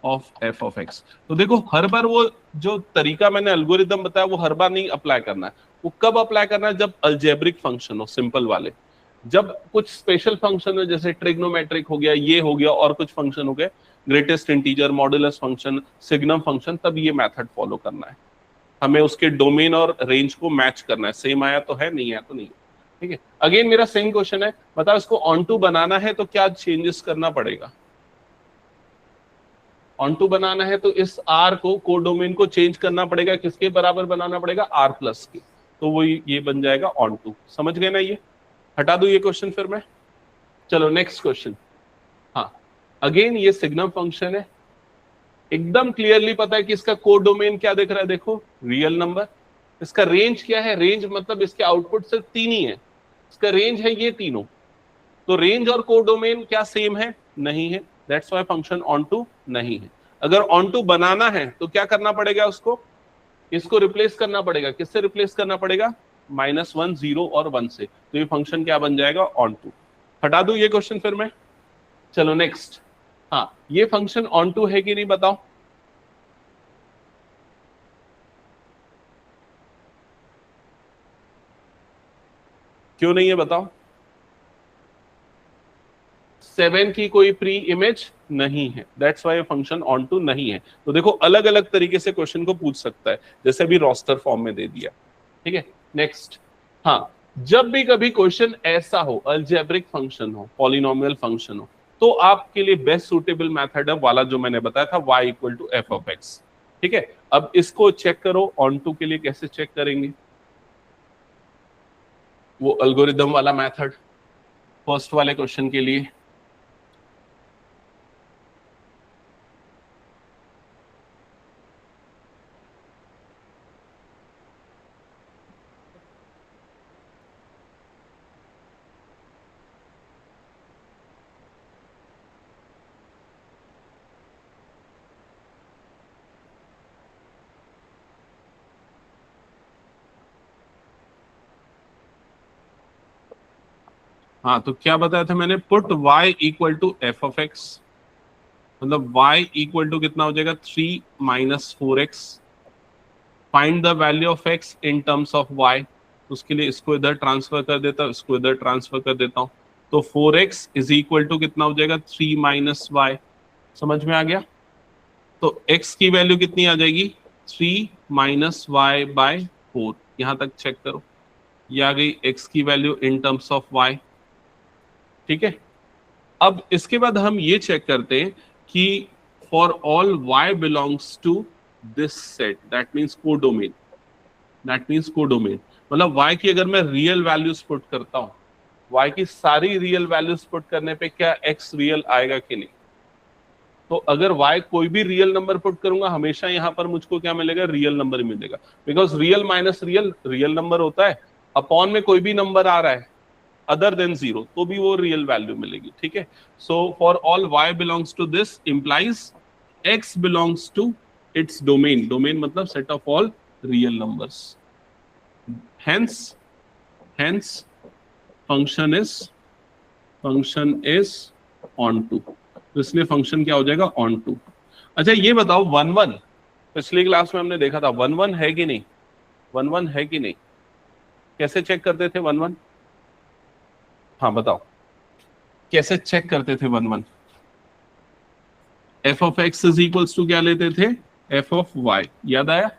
of f of x. तो देखो, हर बार वो जो तरीका मैंने एल्गोरिदम बताया वो हर बार नहीं अप्लाई करना है। वो कब अप्लाई करना है? जब अलजेब्रिक फंक्शन हो, सिंपल वाले। जब कुछ स्पेशल फंक्शन हो, जैसे ट्रिग्नोमेट्रिक हो गया, ये हो गया, और कुछ फंक्शन हो गए, greatest integer, modulus function, signum function, तब ये मेथड फॉलो करना है। हमें उसके डोमेन और रेंज को मैच करना है। सेम आया तो है, नहीं आया तो नहीं, ठीक है। अगेन मेरा सेम क्वेश्चन है, बताओ इसको ऑन टू बनाना है तो क्या चेंजेस करना पड़ेगा? ऑन टू बनाना है तो इस आर को, कोडोमेन को चेंज करना पड़ेगा। किसके बराबर बनाना पड़ेगा? आर प्लस के। तो वो ये बन जाएगा ऑन टू। समझ गए ना? ये हटा दो ये क्वेश्चन फिर मैं। चलो नेक्स्ट क्वेश्चन। हाँ, अगेन ये सिग्नम फंक्शन है। एकदम क्लियरली पता है कि इसका कोड डोमेन क्या दिख रहा है, देखो, रियल नंबर। इसका रेंज क्या है? रेंज मतलब इसके आउटपुट सिर्फ 3 ही है, इसका रेंज है ये तीनों। तो रेंज और कोड डोमेन क्या सेम है? नहीं है। That's why function onto नहीं है। अगर ऑन टू बनाना है तो क्या करना पड़ेगा? उसको, इसको रिप्लेस करना पड़ेगा। किससे रिप्लेस करना पड़ेगा? -1, 0 और 1 से। तो ये फंक्शन क्या बन जाएगा? Onto. हटा दूं ये क्वेश्चन फिर मैं। चलो नेक्स्ट। हाँ, ये फंक्शन ऑन टू है कि नहीं बताओ? क्यों नहीं है बताओ? 7 की कोई प्री इमेज नहीं है, that's why function onto नहीं है। तो देखो, अलग अलग तरीके से क्वेश्चन को पूछ सकता है, जैसे अभी रोस्टर फॉर्म में दे दिया, ठीक है। नेक्स्ट। हाँ, जब भी कभी क्वेश्चन ऐसा हो, अलजेब्रिक फंक्शन हो, पॉलिनोमियल फंक्शन हो, तो आपके लिए बेस्ट सुटेबल मेथड है वाला जो मैंने बताया था, y equal to f of x, ठीक है। अब इसको चेक करो, ऑन टू के लिए कैसे चेक करेंगे? वो एल्गोरिदम वाला मेथड फर्स्ट वाले क्वेश्चन के लिए। हाँ, तो क्या बताया था मैंने? Put y equal to f of x, मतलब y इक्वल टू कितना हो जाएगा? 3 - 4x। Find the value of x in terms of y। उसके लिए इसको इधर ट्रांसफर कर देता हूँ, इसको इधर ट्रांसफर कर देता हूँ। तो 4x इज इक्वल टू कितना हो जाएगा? 3 - y। समझ में आ गया? तो x की वैल्यू कितनी आ जाएगी? 3 - y/4। यहां तक चेक करो, ये आ गई x की value in terms of y, ठीक है। अब इसके बाद हम ये चेक करते हैं कि for all y belongs to this set, that means codomain. मतलब y की अगर मैं रियल वैल्यूज पुट करता हूं, y की सारी रियल वैल्यूज पुट करने पे क्या x रियल आएगा कि नहीं? तो अगर y कोई भी रियल नंबर पुट करूंगा, हमेशा यहां पर मुझको क्या मिलेगा? रियल नंबर ही मिलेगा, because real minus real real number होता है। अपॉन में कोई भी नंबर आ रहा है, अदर देन 0 तो भी वो रियल वैल्यू मिलेगी, ठीक है। So for all y belongs to this implies x belongs to its domain, domain मतलब set of all real numbers, hence function is on to, तो इसलिए फंक्शन क्या हो जाएगा, on to। अच्छा ये बताओ 1-1 पिछली क्लास में हमने देखा था 1-1 है कि नहीं, 1-1 है कि नहीं, कैसे चेक करते थे 1-1? हाँ बताओ कैसे चेक करते थे 1-1? f of x is equals to क्या लेते थे, f ऑफ y, याद आया?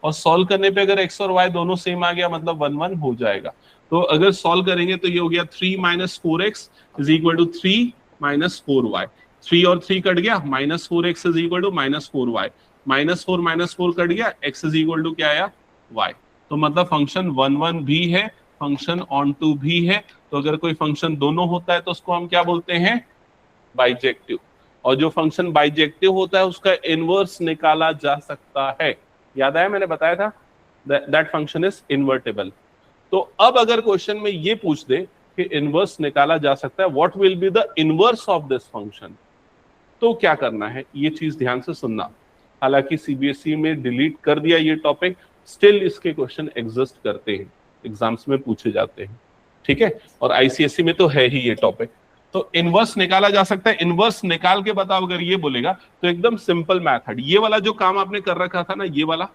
और सॉल्व करने पे अगर x और y दोनों सेम आ गया मतलब 1-1 हो जाएगा। तो अगर सॉल्व करेंगे तो ये हो गया 3 - 4x is equal to 3 - 4y, 3 और 3 कट गया, -4x is equal to -4y, -4 cut गया, x इज इक्वल टू क्या आया, y। तो मतलब फंक्शन 1-1 भी है, फंक्शन ऑन टू भी है। तो अगर कोई फंक्शन दोनों होता है तो उसको हम क्या बोलते हैं, बाइजेक्टिव। और जो फंक्शन बाइजेक्टिव होता है उसका इनवर्स निकाला जा सकता है, याद आया मैंने बताया था, दैट फंक्शन इज इन्वर्टेबल। तो अब अगर क्वेश्चन में ये पूछ दे कि इनवर्स निकाला जा सकता है, what will be the inverse of this function, तो क्या करना है ये चीज ध्यान से सुनना। हालांकि सीबीएसई में डिलीट कर दिया ये टॉपिक, स्टिल इसके क्वेश्चन एग्जिस्ट करते हैं, एग्जाम्स में पूछे जाते हैं, ठीक है। और आईसीएसई में तो है ही ये टॉपिक। तो इनवर्स निकाला जा सकता है, इनवर्स निकाल के बताओ अगर ये बोलेगा तो एकदम सिंपल मैथड, ये वाला जो काम आपने कर रखा था ना, ये वाला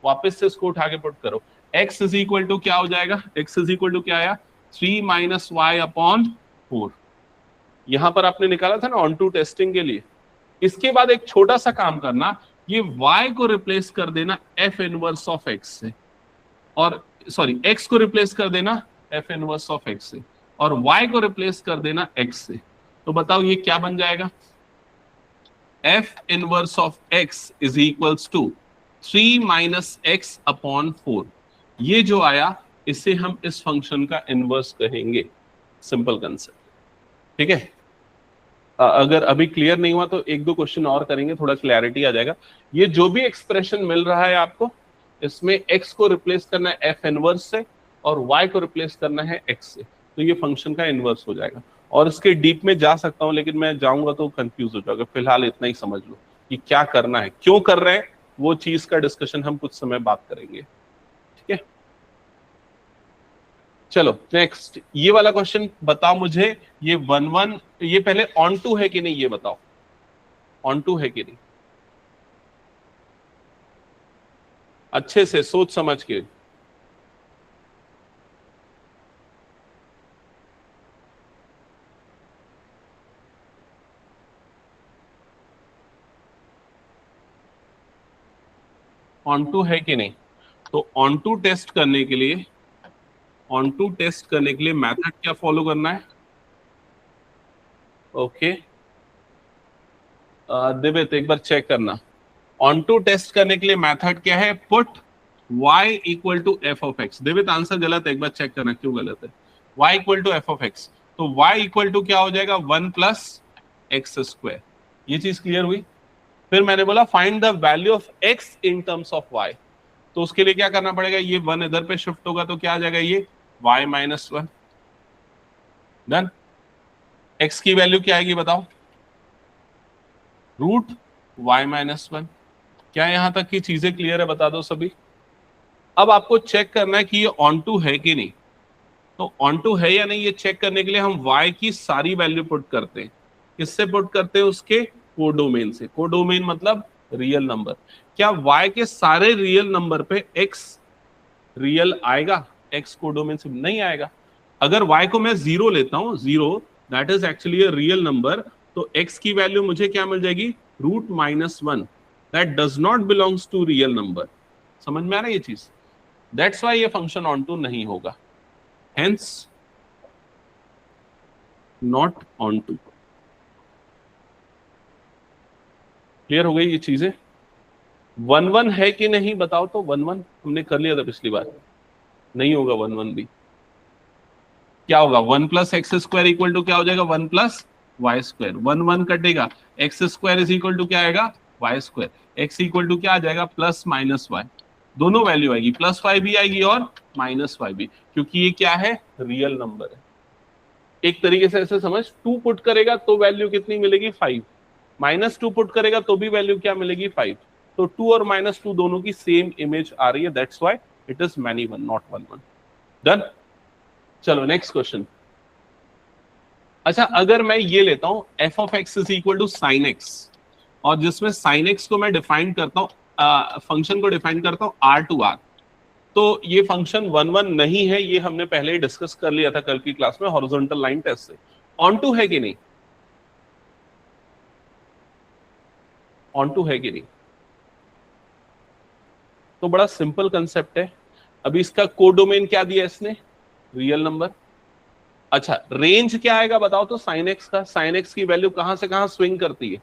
वापस से इसको उठा के पुट करो। x इज इक्वल टू क्या हो जाएगा, x इज इक्वल टू क्या आया, 3 - y/4। यहां पर आपने निकाला था ना ऑन टू टेस्टिंग के लिए। इसके बाद एक छोटा सा काम करना, ये y को रिप्लेस कर देना f इनवर्स ऑफ x से, और सॉरी x को रिप्लेस कर देना f इनवर्स ऑफ x से, और y को रिप्लेस कर देना x से। तो बताओ ये क्या बन जाएगा, f inverse of x is equals to 3 - x/4। ये जो आया इसे हम इस फंक्शन का इनवर्स कहेंगे, सिंपल कंसेप्ट, ठीक है। अगर अभी क्लियर नहीं हुआ तो एक दो क्वेश्चन और करेंगे, थोड़ा क्लैरिटी आ जाएगा। ये जो भी एक्सप्रेशन मिल रहा है आपको, इसमें x को रिप्लेस करना है f इनवर्स से और y को रिप्लेस करना है x से, तो ये फंक्शन का इनवर्स हो जाएगा। और इसके डीप में जा सकता हूं लेकिन मैं जाऊंगा तो कंफ्यूज हो जाओगे, फिलहाल इतना ही समझ लो कि क्या करना है, क्यों कर रहे हैं, वो चीज का डिस्कशन हम कुछ समय बात करेंगे, ठीक है। चलो नेक्स्ट ये वाला क्वेश्चन बताओ मुझे, ये 1-1 ये पहले ऑन टू है कि नहीं ये बताओ, ऑन टू है कि नहीं, अच्छे से सोच समझ के। ऑन टू है कि नहीं, तो ऑन टू टेस्ट करने के लिए, ऑन टू टेस्ट करने के लिए मेथड क्या फॉलो करना है, ओके दिव्य एक बार चेक करना। ऑन टू टेस्ट करने के लिए मेथड क्या है, put y equal to f of x। Divya answer गलत है, एक बार चेक करना क्यों गलत है। y equal to f of x, तो y इक्वल टू क्या हो जाएगा, 1 + x²। ये चीज क्लियर हुई। फिर मैंने बोला find the value of x in terms of y, तो उसके लिए क्या करना पड़ेगा, ये 1 इधर पे शिफ्ट होगा तो क्या आ जाएगा, ये y - 1। डन। x की वैल्यू क्या आएगी बताओ, √y - 1। क्या यहां तक की चीजें क्लियर है, बता दो सभी। अब आपको चेक करना है कि ये ऑन टू है कि नहीं। तो ऑन टू है या नहीं ये चेक करने के लिए हम y की सारी वैल्यू पुट करते हैं। किससे पुट करते हैं, उसके कोडोमेन से। कोडोमेन मतलब रियल नंबर। क्या y के सारे रियल नंबर पे x रियल आएगा, x कोडोमेन से नहीं आएगा। अगर y को मैं 0 लेता हूं, 0 that is actually a real number, तो x की वैल्यू मुझे क्या मिल जाएगी, √-1, that does not belongs to real number. समझ में आ रहा है ये चीज, दैट्स व्हाई ये फंक्शन ऑन टू नहीं होगा, hence not onto. Clear हो गई ये चीजें। 1-1 है कि नहीं बताओ, तो 1-1 हमने कर लिया था पिछली बार, नहीं होगा 1-1 भी। क्या होगा, 1 + x² इक्वल टू क्या हो जाएगा, 1 + y²। 1-1 कटेगा, x² इज इक्वल टू क्या आएगा, y²। x इक्वल टू क्या आ जाएगा, +-y, दोनों वैल्यू आएगी, +y भी आएगी और -y भी, क्योंकि ये क्या है, रियल नंबर है। एक तरीके से ऐसे समझ, 2 पुट करेगा तो वैल्यू कितनी मिलेगी 5, -2 पुट करेगा तो भी वैल्यू क्या मिलेगी 5। तो 2 और -2 दोनों की सेम इमेज आ रही है, that's why it is many one not one one. Done. चलो नेक्स्ट क्वेश्चन। अच्छा, अगर मैं ये लेता हूं f of x is equal to sine x, और जिसमें साइन एक्स को मैं डिफाइन करता हूं, फंक्शन को डिफाइन करता हूं आर टू आर, तो ये फंक्शन वन वन नहीं है, ये हमने पहले ही डिस्कस कर लिया था कल की क्लास में हॉरिजॉन्टल लाइन टेस्ट से। ऑन टू है कि नहीं, ऑन टू है कि नहीं? तो बड़ा सिंपल कंसेप्ट है। अभी इसका कोडोमेन क्या दिया इसने, रियल नंबर। अच्छा, रेंज क्या आएगा बताओ तो साइन एक्स का, साइन एक्स की वैल्यू कहां से कहां स्विंग करती है,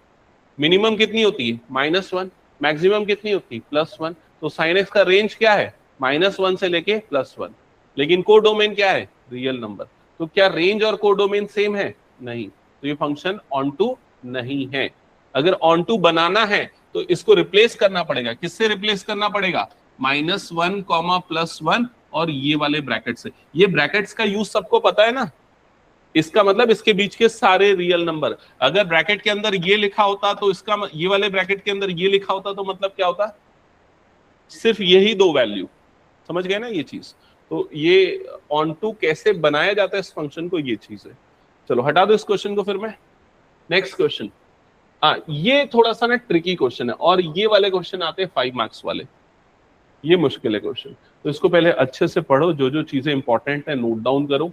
मिनिमम कितनी होती है -1, मैक्सिमम कितनी होती है +1, तो साइन एक्स का रेंज क्या है -1 से लेके +1। लेकिन कोडोमेन क्या है, रियल नंबर। तो क्या रेंज और कोडोमेन सेम है, नहीं, तो ये फंक्शन ऑन टू नहीं है। अगर ऑन टू बनाना है तो इसको रिप्लेस करना पड़ेगा, किससे रिप्लेस करना पड़ेगा, -1, +1 और ये वाले ब्रैकेट से। ये ब्रैकेट्स का यूज सबको पता है ना, इसका मतलब इसके बीच के सारे रियल नंबर। अगर ब्रैकेट के अंदर ये लिखा होता तो इसका, ये वाले ब्रैकेट के अंदर ये लिखा होता तो मतलब क्या होता, सिर्फ यही दो वैल्यू। समझ गए ना ये चीज? तो ये ऑन टू कैसे बनाया जाता है इस फंक्शन को, ये चीज है। चलो हटा दो इस क्वेश्चन को फिर मैं। Next question. ये थोड़ा सा ना ट्रिकी क्वेश्चन है, और ये वाले क्वेश्चन आते हैं 5 मार्क्स वाले, ये मुश्किल है क्वेश्चन। तो इसको पहले अच्छे से पढ़ो, जो जो चीजें इंपॉर्टेंट है नोट डाउन करो।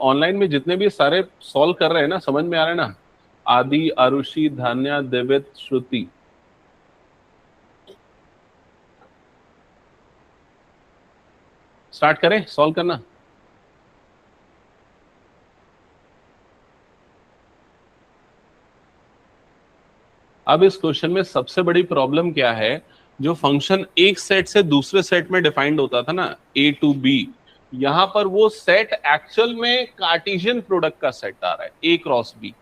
ऑनलाइन में जितने भी सारे सॉल्व कर रहे हैं ना, समझ में आ रहा है ना, आदि, आरुषि, धान्या, देवित, श्रुति, स्टार्ट करें सॉल्व करना। अब इस क्वेश्चन में सबसे बड़ी प्रॉब्लम क्या है, जो फंक्शन एक सेट से दूसरे सेट में डिफाइंड होता था ना, ए टू बी, यहां पर वो सेट एक्चुअल में कार्टेशियन प्रोडक्ट का सेट आ रहा है, ए क्रॉस बी।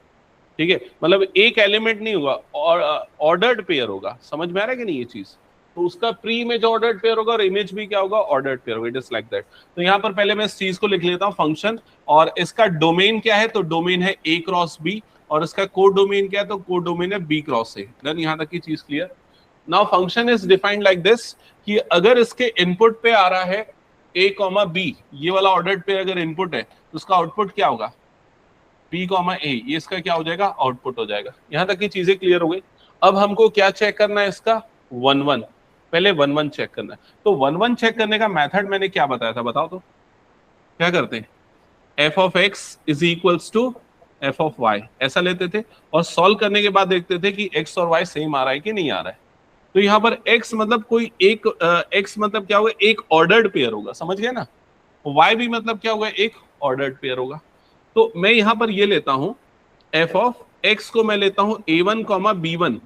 ठीक है, मतलब एक एलिमेंट नहीं होगा, और ऑर्डर्ड पेयर होगा। समझ में आ रहा है कि नहीं ये चीज? तो उसका प्री इमेज ऑर्डर्ड पेयर होगा और इमेज भी क्या होगा, ऑर्डर्ड पेयर होगा। It is like that. तो यहाँ पर पहले मैं इस चीज को लिख लेता हूँ फंक्शन, और इसका डोमेन क्या है, तो डोमेन है ए क्रॉस बी, और इसका कोड डोमेन क्या है, तो कोड डोमेन है बी क्रॉस ए। डन, यहाँ तक की चीज clear. Now function is defined like this कि अगर इसके इनपुट पे आ रहा है a कॉमा बी, ये वाला ऑर्डर्ड पेयर अगर इनपुट है तो उसका आउटपुट क्या होगा, b कॉमा ए, ये इसका क्या हो जाएगा, आउटपुट हो जाएगा। यहां तक की चीजें क्लियर हो गई। अब हमको क्या चेक करना है, इसका 1 1, पहले 1 1 चेक करना है। तो 1 1 चेक करने का मेथड मैंने क्या बताया था, बताओ तो क्या करते हैं, f of x is equals to f of y, ऐसा लेते थे, और सॉल्व करने के बाद देखते थे कि एक्स और वाई सेम आ रहा है कि नहीं आ रहा है। तो यहाँ पर x मतलब कोई एक, x मतलब क्या होगा, एक ऑर्डर्ड पेयर होगा, समझ गए ना। y भी मतलब क्या होगा, एक ऑर्डर्ड पेयर होगा। तो मैं यहाँ पर ये लेता हूं f ऑफ x को मैं लेता हूं a1 कॉमा b1,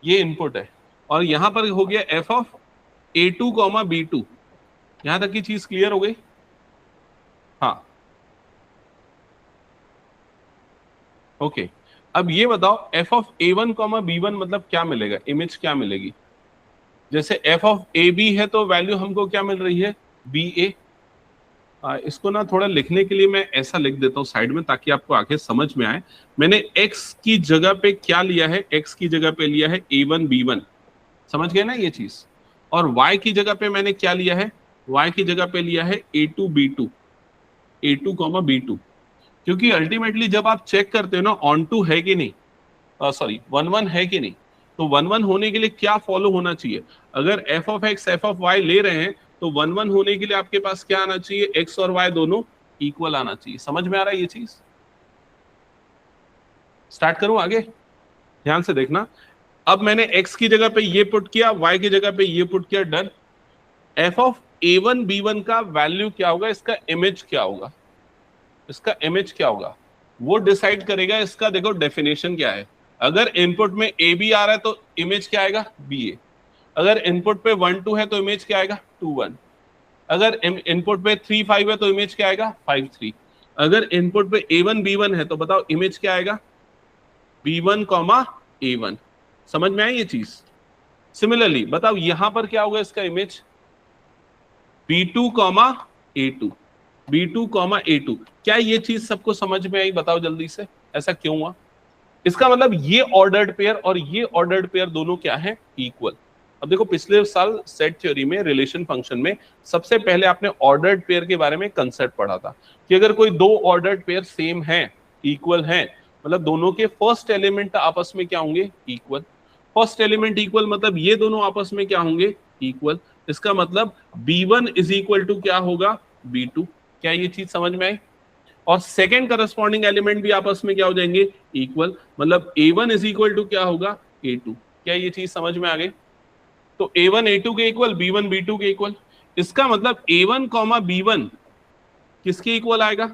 ये इनपुट है, और यहां पर हो गया f of a2 comma b2। यहां तक की चीज क्लियर हो गई? हाँ, ओके। अब ये बताओ f of a1 comma b1 मतलब क्या मिलेगा, इमेज क्या मिलेगी। जैसे f ऑफ ए बी है तो वैल्यू हमको क्या मिल रही है, बी ए। इसको ना थोड़ा लिखने के लिए मैं ऐसा लिख देता हूँ साइड में, ताकि आपको आगे समझ में आए। मैंने x की जगह पे क्या लिया है, x की जगह पे लिया है a1 b1, समझ गए ना ये चीज। और y की जगह पे मैंने क्या लिया है, y की जगह पे लिया है a2 b2, a2 comma b2। क्योंकि अल्टीमेटली जब आप चेक करते हो ना ऑन टू है कि नहीं, सॉरी 1 1 है कि नहीं, तो 1 1 होने के लिए क्या फॉलो होना चाहिए, अगर f of x f of y ले रहे हैं तो 1 1 होने के लिए आपके पास क्या आना चाहिए, x और y दोनों इक्वल आना चाहिए। समझ में आ रहा है ये चीज? स्टार्ट करूं आगे, ध्यान से देखना। अब मैंने x की जगह पे ये पुट किया, y की जगह पे ये पुट किया, done. f of a1 b1 का वैल्यू क्या होगा, इसका इमेज क्या होगा, इसका इमेज क्या होगा, वो डिसाइड करेगा इसका, देखो डेफिनेशन क्या है, अगर इनपुट में ए बी आ रहा है तो इमेज क्या आएगा, बी ए। अगर इनपुट पे 1 2 है तो इमेज क्या आएगा, 2 1। अगर इनपुट पे 3 5 है तो इमेज क्या आएगा, 5 3। अगर इनपुट पे A1 B1 है तो बताओ इमेज क्या आएगा, B1 A1। समझ में आई ये चीज? सिमिलरली बताओ यहां पर क्या होगा इसका image, B2 A2, B2 A2। क्या ये चीज सबको समझ में आई? बताओ जल्दी से, ऐसा क्यों हुआ? इसका मतलब ये ऑर्डर्ड पेयर और ये ऑर्डर्ड पेयर दोनों क्या है, इक्वल। अब देखो पिछले साल सेट थ्योरी में रिलेशन फंक्शन में सबसे पहले आपने ऑर्डर्ड पेयर के बारे में कंसेप्ट पढ़ा था कि अगर कोई दो ऑर्डर्ड पेयर सेम है, इक्वल है, मतलब दोनों के फर्स्ट एलिमेंट आपस में क्या होंगे, इक्वल। फर्स्ट एलिमेंट इक्वल मतलब ये दोनों आपस में क्या होंगे, इक्वल। इसका मतलब B1 इज इक्वल टू क्या होगा, B2। क्या ये चीज समझ में आई? और सेकेंड करस्पॉन्डिंग एलिमेंट भी आपस में क्या हो जाएंगे, इक्वल। मतलब A1 इज इक्वल टू क्या होगा, A2। क्या ये चीज समझ में आ गई? तो A1 A2 के इक्वल, B1 B2 के इक्वल। इसका मतलब A1 B1 किसके इक्वल आएगा,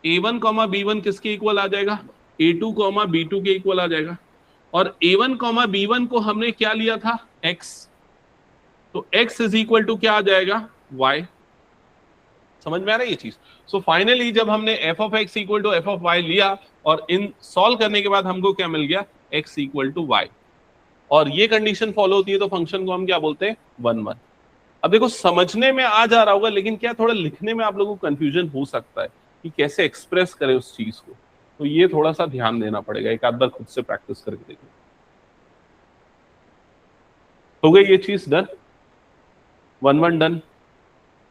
A1 B1 किसके इक्वल आ जाएगा, A2 B2 के इक्वल आ जाएगा। और A1 B1 को हमने क्या लिया था, X। तो X इज इक्वल टू क्या आ जाएगा, Y। समझ में आ रहा है ये चीज? सो फाइनली जब हमने f of x equal to f of y लिया और इन सॉल्व करने के बाद हमको क्या मिल गया, x इक्वल टू y। और ये कंडीशन फॉलो होती है तो फंक्शन को हम क्या बोलते हैं, 1 1। अब देखो समझने में आ जा रहा होगा, लेकिन क्या थोड़ा लिखने में आप लोगों को कंफ्यूजन हो सकता है कि कैसे एक्सप्रेस करें उस चीज को, तो ये थोड़ा सा ध्यान देना पड़ेगा। एक आध बार खुद से प्रैक्टिस करके देखिए। हो गई ये चीज डन, 1 1 डन।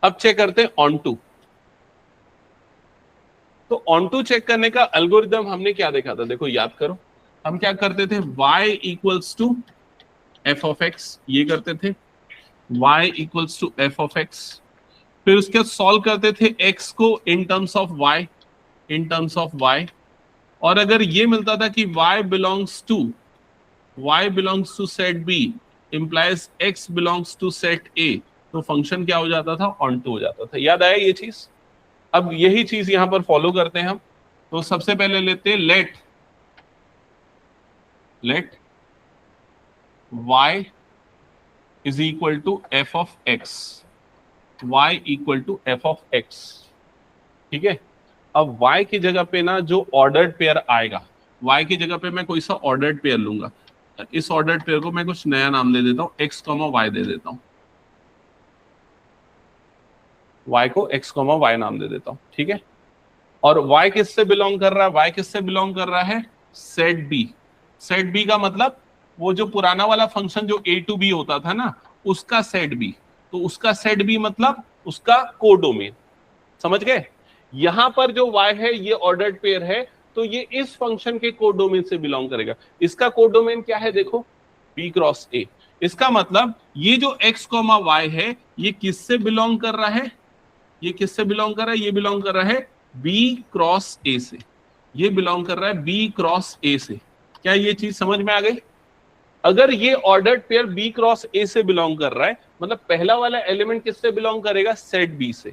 अब चेक करते हैं ऑन टू। तो ऑन टू चेक करने का एल्गोरिदम हमने क्या देखा था, देखो याद करो। हम क्या करते थे, y equals to f of x, ये करते थे y equals to f of x. फिर उसके बाद सॉल्व करते थे x को in terms of y, in terms of y। और अगर ये मिलता था कि y belongs to set b implies x belongs to set a, तो फंक्शन क्या हो जाता था, ऑन टू हो जाता था। याद आया ये चीज? अब यही चीज यहां पर फॉलो करते हैं हम। तो सबसे पहले लेते हैं let y is equal to f of x, y equal to f of x. ठीक है, अब y की जगह पे ना जो ऑर्डर्ड पेयर आएगा, y की जगह पे मैं कोई सा ऑर्डर्ड पेयर लूंगा। इस ऑर्डर्ड पेयर को मैं कुछ नया नाम दे देता हूं, x, y दे देता हूं। y को x, y नाम दे देता हूं। ठीक है, और y किससे बिलोंग कर रहा है, y किससे बिलोंग कर रहा है, सेट b। सेट b का मतलब वो जो पुराना वाला फंक्शन जो a टू b होता था ना, उसका सेट b। तो उसका सेट b मतलब उसका कोडोमेन। समझ गए? यहां पर जो y है ये ऑर्डर्ड पेयर है, तो ये इस फंक्शन के कोडोमेन से बिलोंग करेगा। इसका कोडोमेन क्या है, देखो b क्रॉस a। इसका मतलब ये जो x, y है ये किससे बिलोंग कर रहा है, ये किससे बिलोंग कर रहा है, ये बिलोंग कर रहा है b क्रॉस a से। ये बिलोंग कर रहा है b क्रॉस a से। क्या ये चीज समझ में आ गई? अगर ये ordered pair b cross a से बिलोंग कर रहा है, मतलब पहला वाला एलिमेंट किससे बिलोंग करेगा, सेट b से।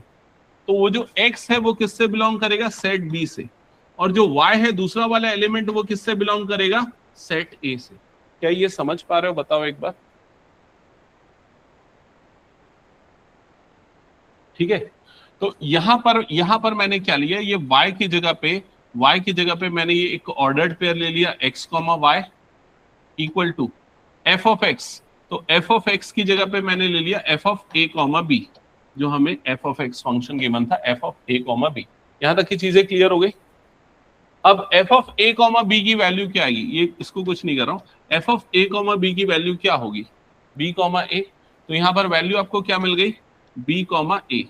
तो वो जो x है वो किससे बिलोंग करेगा, सेट b से। और जो y है दूसरा वाला एलिमेंट वो किससे बिलोंग करेगा, सेट a से। क्या ये समझ पा रहे हो, बताओ एक बार। ठीक है, तो यहां पर मैंने क्या लिया, ये y की जगह पे मैंने ये एक ऑर्डर्ड पेयर ले लिया, x, y equal to f of x। तो f ऑफ x की जगह पे मैंने ले लिया f ऑफ a, b, जो हमें f of x function given था, f ऑफ a, b। यहां तक की चीजें क्लियर हो गई? अब f ऑफ a, b की वैल्यू क्या आएगी, ये इसको कुछ नहीं कर रहा हूं। f ऑफ a, b की वैल्यू क्या होगी, b, a। तो यहां पर वैल्यू आपको क्या मिल गई, b, a।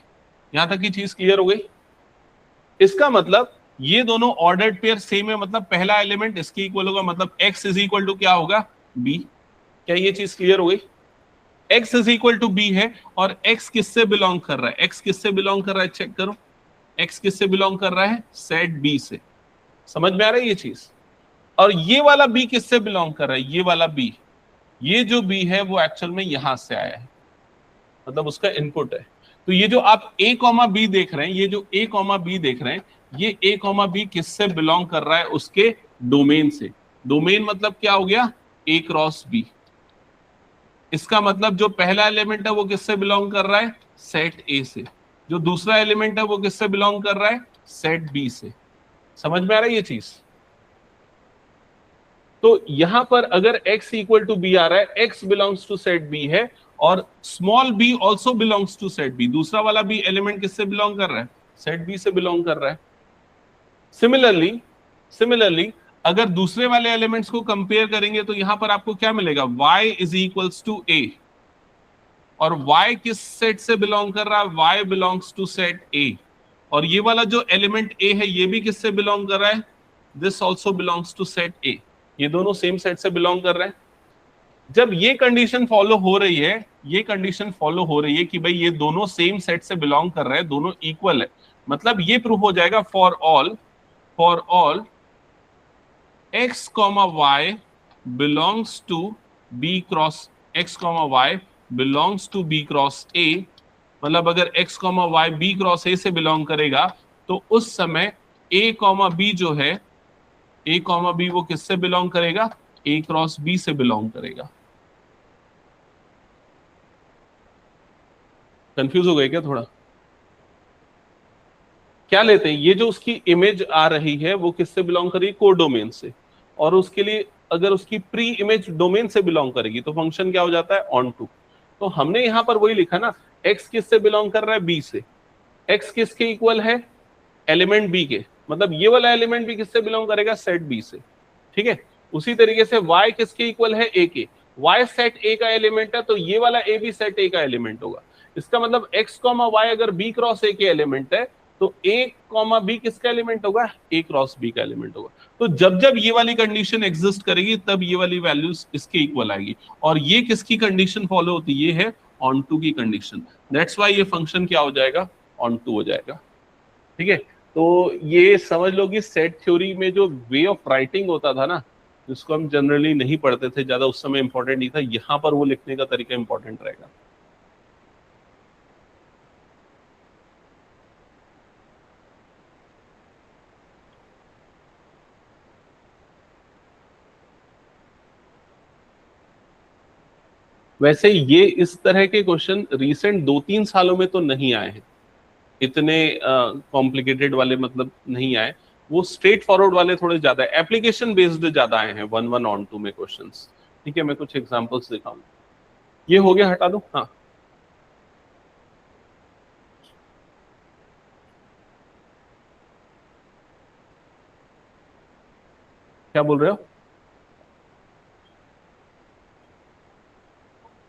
यहां तक की चीज क्लियर हो गई? इसका मतलब ये दोनों ऑर्डर्ड पेयर सेम है, मतलब पहला एलिमेंट इसके इक्वल होगा, मतलब x इज इक्वल टू क्या होगा, b। क्या ये चीज क्लियर हो गई? x is equal to b है, और x किससे बिलोंग कर रहा है, x किससे बिलोंग कर रहा है, चेक करो। x किससे बिलोंग कर रहा है, सेट b से। समझ में आ रहा है ये चीज? और ये वाला b किससे बिलोंग कर रहा है, ये वाला b, ये जो b है वो एक्चुअल में यहां से आया है, मतलब उसका इनपुट है। तो ये जो आप a, b देख रहे हैं, ये जो a, b देख रहे हैं, ये a, b किससे बिलोंग कर रहा है, उसके डोमेन से। डोमेन मतलब क्या हो गया, ए क्रॉस बी। इसका मतलब जो पहला एलिमेंट है वो किससे बिलोंग कर रहा है, सेट ए से। जो दूसरा एलिमेंट है वो किससे बिलोंग कर रहा है, सेट बी से। समझ में आ रहा है ये चीज। तो यहां पर अगर x इक्वल टू बी आ रहा है, x belongs to set B है, और small b also belongs to set B. दूसरा वाला भी एलिमेंट किससे बिलोंग कर रहा है, सेट बी से बिलोंग कर रहा है। सिमिलरली अगर दूसरे वाले एलिमेंट्स को कंपेयर करेंगे तो यहां पर आपको क्या मिलेगा, y is equals to a, और y किस सेट से बिलोंग कर रहा है, y belongs to set a। और ये वाला जो एलिमेंट a है ये भी किससे बिलोंग कर रहा है, this also belongs to set a। ये दोनों सेम सेट से बिलोंग कर रहे हैं। जब ये कंडीशन फॉलो हो रही है, ये कंडीशन फॉलो हो रही है कि भाई ये दोनों सेम सेट से बिलोंग कर रहे हैं, दोनों इक्वल है, मतलब ये प्रूफ हो जाएगा for all x comma y belongs to b cross x comma y belongs to b cross a। मतलब अगर x comma y b cross a से बिलोंग करेगा तो उस समय a कॉमा b जो है, a कॉमा b वो किससे बिलोंग करेगा, a क्रॉस b से बिलोंग करेगा। कंफ्यूज हो गए क्या थोड़ा? क्या लेते हैं, ये जो उसकी इमेज आ रही है वो किससे बिलोंग करेगी, कोडोमेन से, और उसके लिए अगर उसकी प्री इमेज डोमेन से बिलोंग करेगी तो फंक्शन क्या हो जाता है, ऑन टू। तो हमने यहां पर वही लिखा ना, x किससे बिलोंग कर रहा है, b से। x किसके इक्वल है, एलिमेंट b के, मतलब ये वाला एलिमेंट भी किससे बिलोंग करेगा, सेट b से। ठीक है। उसी तरीके से y किसके इक्वल है, a के। y सेट a का एलिमेंट है तो ये वाला a भी सेट a का एलिमेंट होगा। इसका मतलब x कॉमा y अगर b क्रॉस a के एलिमेंट है तो a कॉमा b किसका एलिमेंट होगा, a क्रॉस b का एलिमेंट होगा। तो जब जब ये वाली कंडीशन एग्जिस्ट करेगी तब ये वाली वैल्यूज इसके इक्वल आएगी। और ये किसकी कंडीशन फॉलो होती है, ये है ऑन टू की कंडीशन। दैट्स वाई ये फंक्शन क्या हो जाएगा, ऑन टू हो जाएगा। ठीक है। तो ये समझ लो कि सेट थ्योरी में जो वे ऑफ राइटिंग होता था ना, जिसको हम जनरली नहीं पढ़ते थे ज्यादा, उस समय इंपॉर्टेंट नहीं था, यहां पर वो लिखने का तरीका इंपॉर्टेंट रहेगा। वैसे ये इस तरह के क्वेश्चन रिसेंट 2-3 सालों में तो नहीं आए हैं, इतने कॉम्प्लिकेटेड वाले मतलब नहीं आए। वो स्ट्रेट फॉरवर्ड वाले थोड़े ज्यादा एप्लीकेशन बेस्ड ज्यादा आए हैं 1-1 ऑन 2 में क्वेश्चंस। ठीक है, मैं कुछ एग्जांपल्स दिखाऊंगा। ये हो गया, हटा दो। हाँ, क्या बोल रहे हो?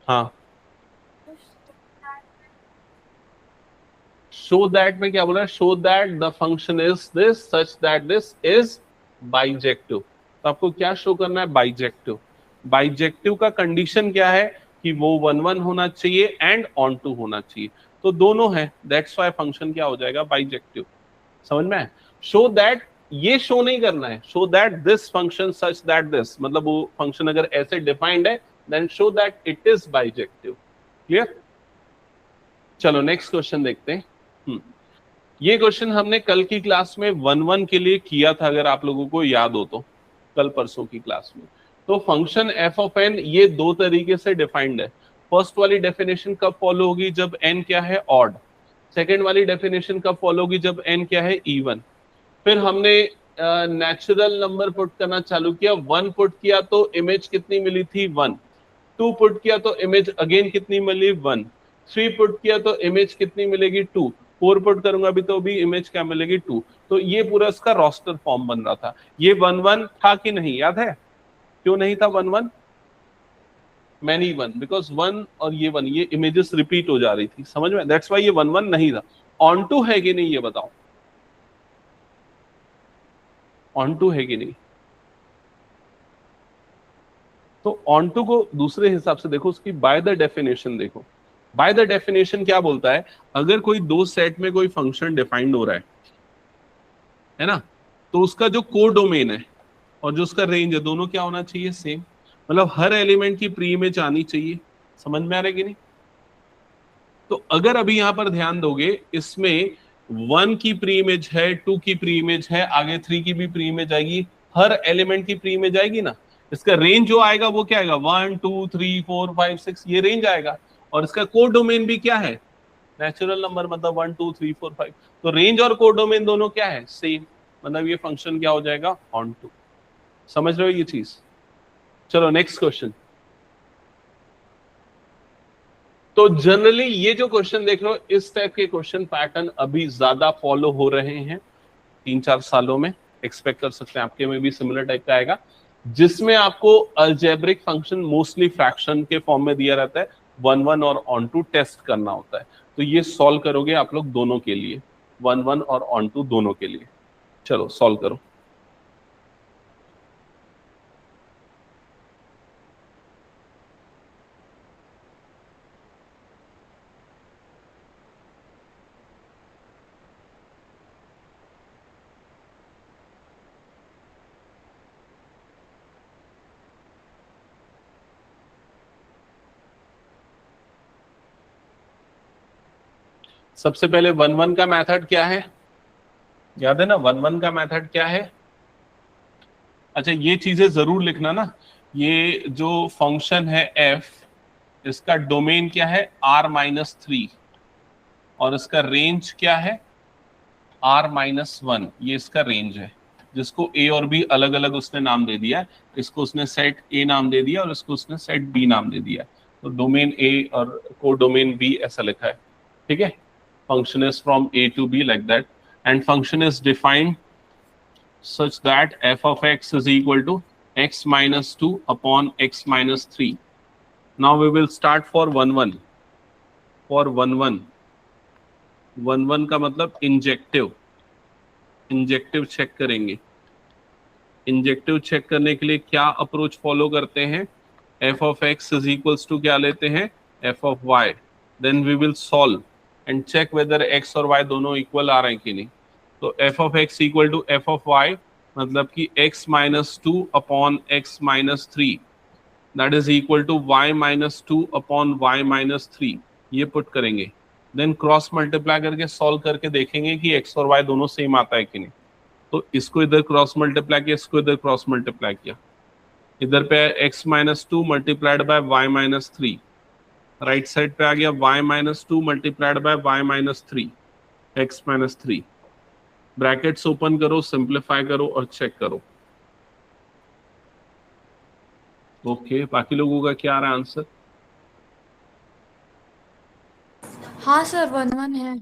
हाँ, शो दैट में क्या बोला है, show that the function is this such that this is bijective. तो आपको क्या शो करना है, बाइजेक्टिव। बाइजेक्टिव का कंडीशन क्या है कि वो 1-1 होना चाहिए एंड ऑन टू होना चाहिए। तो दोनों है, दैट्स व्हाई फंक्शन क्या हो जाएगा, बाइजेक्टिव। समझ में है? शो दैट ये शो नहीं करना है, show that this function such that this, मतलब वो फंक्शन अगर ऐसे डिफाइंड है then show that it is bijective. Clear? चलो नेक्स्ट क्वेश्चन देखते हैं। ये क्वेश्चन हमने कल की क्लास में 1-1 के लिए किया था, अगर आप लोगों को याद हो तो, कल परसों की क्लास में। तो फंक्शन एफ ऑफ एन ये दो तरीके से डिफाइंड है। फर्स्ट वाली डेफिनेशन कब फॉलो होगी, जब एन क्या है, ऑड। सेकेंड वाली डेफिनेशन कब फॉलो होगी, जब एन क्या है, इवन। फिर हमने नेचुरल नंबर पुट करना चालू किया। 1 पुट किया तो इमेज कितनी मिली थी, 1। 2 पुट किया तो इमेज अगेन कितनी मिली, 1। 3 पुट किया तो इमेज कितनी मिलेगी, 2। 4 पुट करूंगा भी तो भी इमेज क्या मिलेगी, 2। तो ये पूरा इसका रोस्टर फॉर्म बन रहा था। ये 1-1 था कि नहीं, याद है? क्यों नहीं था 1-1? मैनी 1, बिकॉज 1 और ये 1 ये इमेजेस रिपीट हो जा रही थी, समझ में? दैट्स वाई ये 1-1 नहीं था। ऑन टू है कि नहीं ये बताओ, ऑन टू है कि नहीं? तो ऑन टू को दूसरे हिसाब से देखो, उसकी बाय द डेफिनेशन देखो। बाय द डेफिनेशन क्या बोलता है, अगर कोई दो सेट में कोई फंक्शन डिफाइंड हो रहा है ना, तो उसका जो कोडोमेन है और जो उसका रेंज है दोनों क्या होना चाहिए, सेम। मतलब हर एलिमेंट की प्री इमेज आनी चाहिए। समझ में आ रहा है कि नहीं? तो अगर अभी यहां पर ध्यान दोगे, इसमें 1 की प्री इमेज है, 2 की प्री इमेज है, आगे 3 की भी प्री इमेज आएगी, हर एलिमेंट की प्री में जाएगी ना, इसका रेंज जो आएगा वो क्या आएगा, 1 2 3 4 5 6, ये रेंज आएगा। और इसका कोड डोमेन भी क्या है, नेचुरल नंबर, मतलब 1 2 3 4 5। तो रेंज और कोड डोमेन दोनों क्या है, सेम, मतलब ये फंक्शन क्या हो जाएगा, ऑन टू। समझ रहे हो ये चीज। चलो नेक्स्ट क्वेश्चन। तो जनरली ये जो क्वेश्चन देख रहे हो, इस टाइप के क्वेश्चन पैटर्न अभी ज्यादा फॉलो हो रहे हैं 3 4 सालों में। एक्सपेक्ट कर सकते हैं आपके में भी सिमिलर टाइप का आएगा, जिसमें आपको अलजेब्रिक फंक्शन मोस्टली फ्रैक्शन के फॉर्म में दिया रहता है, 1 1 और ऑन टू टेस्ट करना होता है। तो ये सॉल्व करोगे आप लोग दोनों के लिए, 1 1 और ऑन टू दोनों के लिए। चलो सॉल्व करो। सबसे पहले 1 1 का मेथड क्या है, याद है ना, 1 1 का मेथड क्या है। अच्छा ये चीजें जरूर लिखना ना, ये जो फंक्शन है एफ, इसका डोमेन क्या है, R-3, और इसका रेंज क्या है, R-1, ये इसका रेंज है, जिसको ए और बी अलग अलग उसने नाम दे दिया है। इसको उसने सेट ए नाम दे दिया और इसको उसने सेट बी नाम दे दिया। तो डोमेन ए और को डोमेन बी ऐसा लिखा है, ठीक है। Function is from A to B like that, and function is defined such that f of x is equal to x minus 2 upon x minus 3. Now we will start for 1 1. For 1 1, 1 1 का मतलब injective, injective check करेंगे। Injective check करने के लिए क्या approach follow करते हैं, f of x is equals to क्या लेते हैं, f of y, then we will solve and check whether x और y दोनों इक्वल आ रहे हैं कि नहीं। तो f of x equal to f of y, मतलब कि x minus 2 upon x minus 3, that is equal to y minus 2 upon y minus 3, ये पुट करेंगे। देन क्रॉस मल्टीप्लाई करके सॉल्व करके देखेंगे कि x और y दोनों सेम आता है कि नहीं। तो इसको इधर क्रॉस मल्टीप्लाई किया, इसको इधर क्रॉस मल्टीप्लाई किया, इधर पे x minus 2 multiplied by y minus 3, right side पे आ गया y minus 2 multiplied by y minus 3, x minus 3। Brackets open करो, सिंप्लीफाई करो और चेक करो। ओके बाकी लोगों का क्या आ रहा है आंसर। हाँ सर 1 1 है।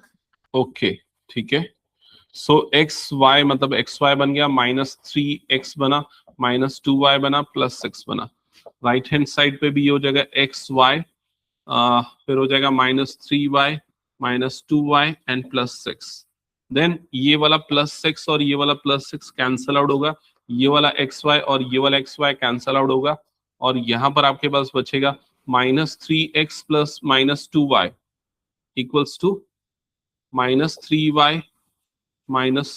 ओके ठीक है। सो एक्स वाई, मतलब एक्स वाई बन गया -3x बना, -2y बना, +6 बना। राइट हैंड साइड पे भी ये हो जाएगा एक्स वाई, फिर हो जाएगा -3y, -2y एंड +6। देन ये वाला +6 और ये वाला +6 कैंसल आउट होगा, ये वाला एक्स वाई और ये वाला एक्स वाई कैंसल आउट होगा, और यहां पर आपके पास बचेगा -3x plus -2y equals to -3y minus,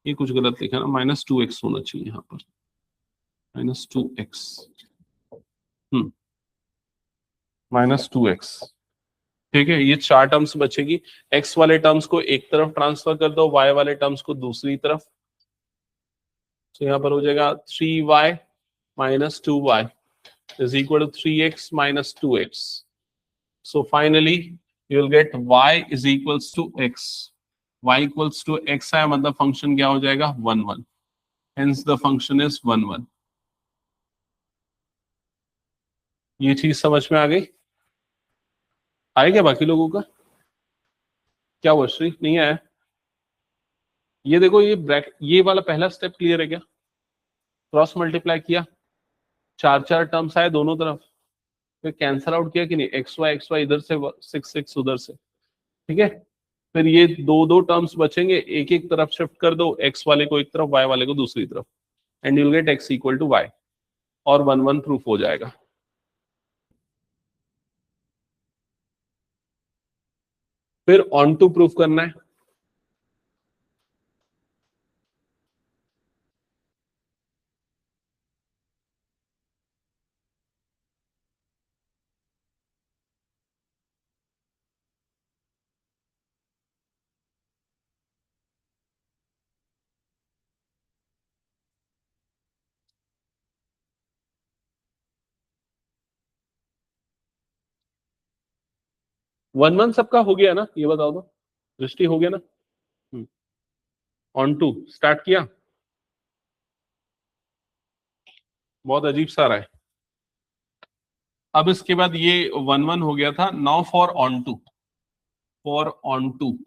ये कुछ गलत लिखा ना, -2x होना चाहिए यहाँ पर, -2x, हम्म, -2x। ठीक है, ये 4 टर्म्स बचेगी। x वाले टर्म्स को एक तरफ ट्रांसफर कर दो, y वाले टर्म्स को दूसरी तरफ। तो यहाँ पर हो जाएगा 3y -2y is equal to 3x minus 2x. So finally you will get y is equals to x. y equals to x है, मतलब फंक्शन क्या हो जाएगा, 1 1। Hence the function is 1 1। ये चीज समझ में आ गई, आएगा बाकी लोगों का। क्या हुआ श्री, नहीं आया। ये देखो ये ब्रैकेट, ये वाला पहला स्टेप क्लियर है क्या, क्रॉस मल्टीप्लाई किया, 4 4 टर्म्स आए दोनों तरफ, फिर कैंसल आउट किया कि नहीं, एक्स वाई इधर से, 6 6 उधर से, ठीक है। फिर ये दो दो टर्म्स बचेंगे, एक एक तरफ शिफ्ट कर दो, एक्स वाले को एक तरफ, वाई वाले को दूसरी तरफ, and you'll get x equal to y, और 1 1 प्रूफ हो जाएगा। फिर ऑन टू प्रूफ करना है। 1 1 सबका हो गया ना, ये बताओ तो, दृष्टि हो गया ना? ऑन टू स्टार्ट किया, बहुत अजीब सा रहा है। अब इसके बाद ये 1 1 हो गया था। Now for onto, for onto,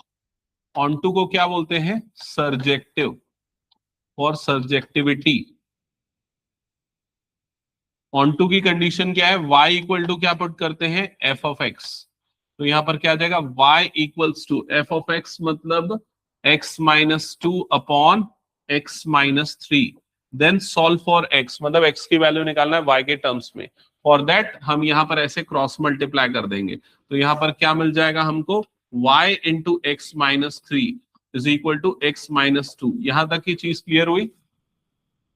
onto को क्या बोलते हैं? Surjective, for surjectivity. Onto की कंडीशन क्या है? y इक्वल टू क्या पुट करते हैं? f of x। तो यहां पर क्या आ जाएगा? y equals to f of x मतलब x minus two upon x minus three. Then solve for x, मतलब x की वैल्यू निकालना है y के टर्म्स में। फॉर दैट हम यहां पर ऐसे क्रॉस मल्टीप्लाई कर देंगे। तो यहां पर क्या मिल जाएगा हमको? y into x minus three is equal to x minus two. यहां तक की चीज क्लियर हुई?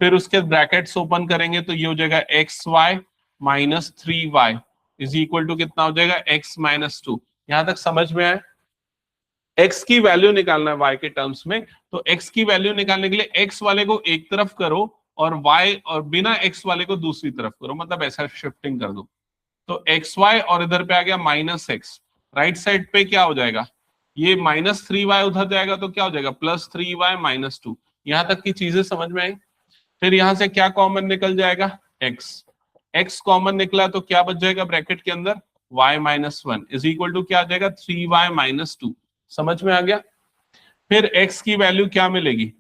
फिर उसके ब्रैकेट्स ओपन करेंगे तो ये हो जाएगा x y minus three y is equal to कितना हो जाएगा? X minus two. यहां तक समझ में आया? एक्स की वैल्यू निकालना है वाई के टर्म्स में, तो एक्स की वैल्यू निकालने के लिए एक्स वाले को एक तरफ करो और वाई और बिना एक्स वाले को दूसरी तरफ करो, मतलब ऐसा शिफ्टिंग कर दो। तो एक्स वाई और इधर पे आ गया माइनस एक्स। राइट साइड पे क्या हो जाएगा? ये माइनस थ्री वाई उधर जाएगा तो क्या हो जाएगा? Plus three y minus two. यहां तक की चीजें समझ में आई? फिर यहां से क्या कॉमन निकल जाएगा? x। x कॉमन निकला तो क्या बच जाएगा ब्रैकेट के अंदर? y minus one is equal to क्या आ जाएगा? 3y minus two. समझ में आ गया? फिर x की वैल्यू क्या मिलेगी?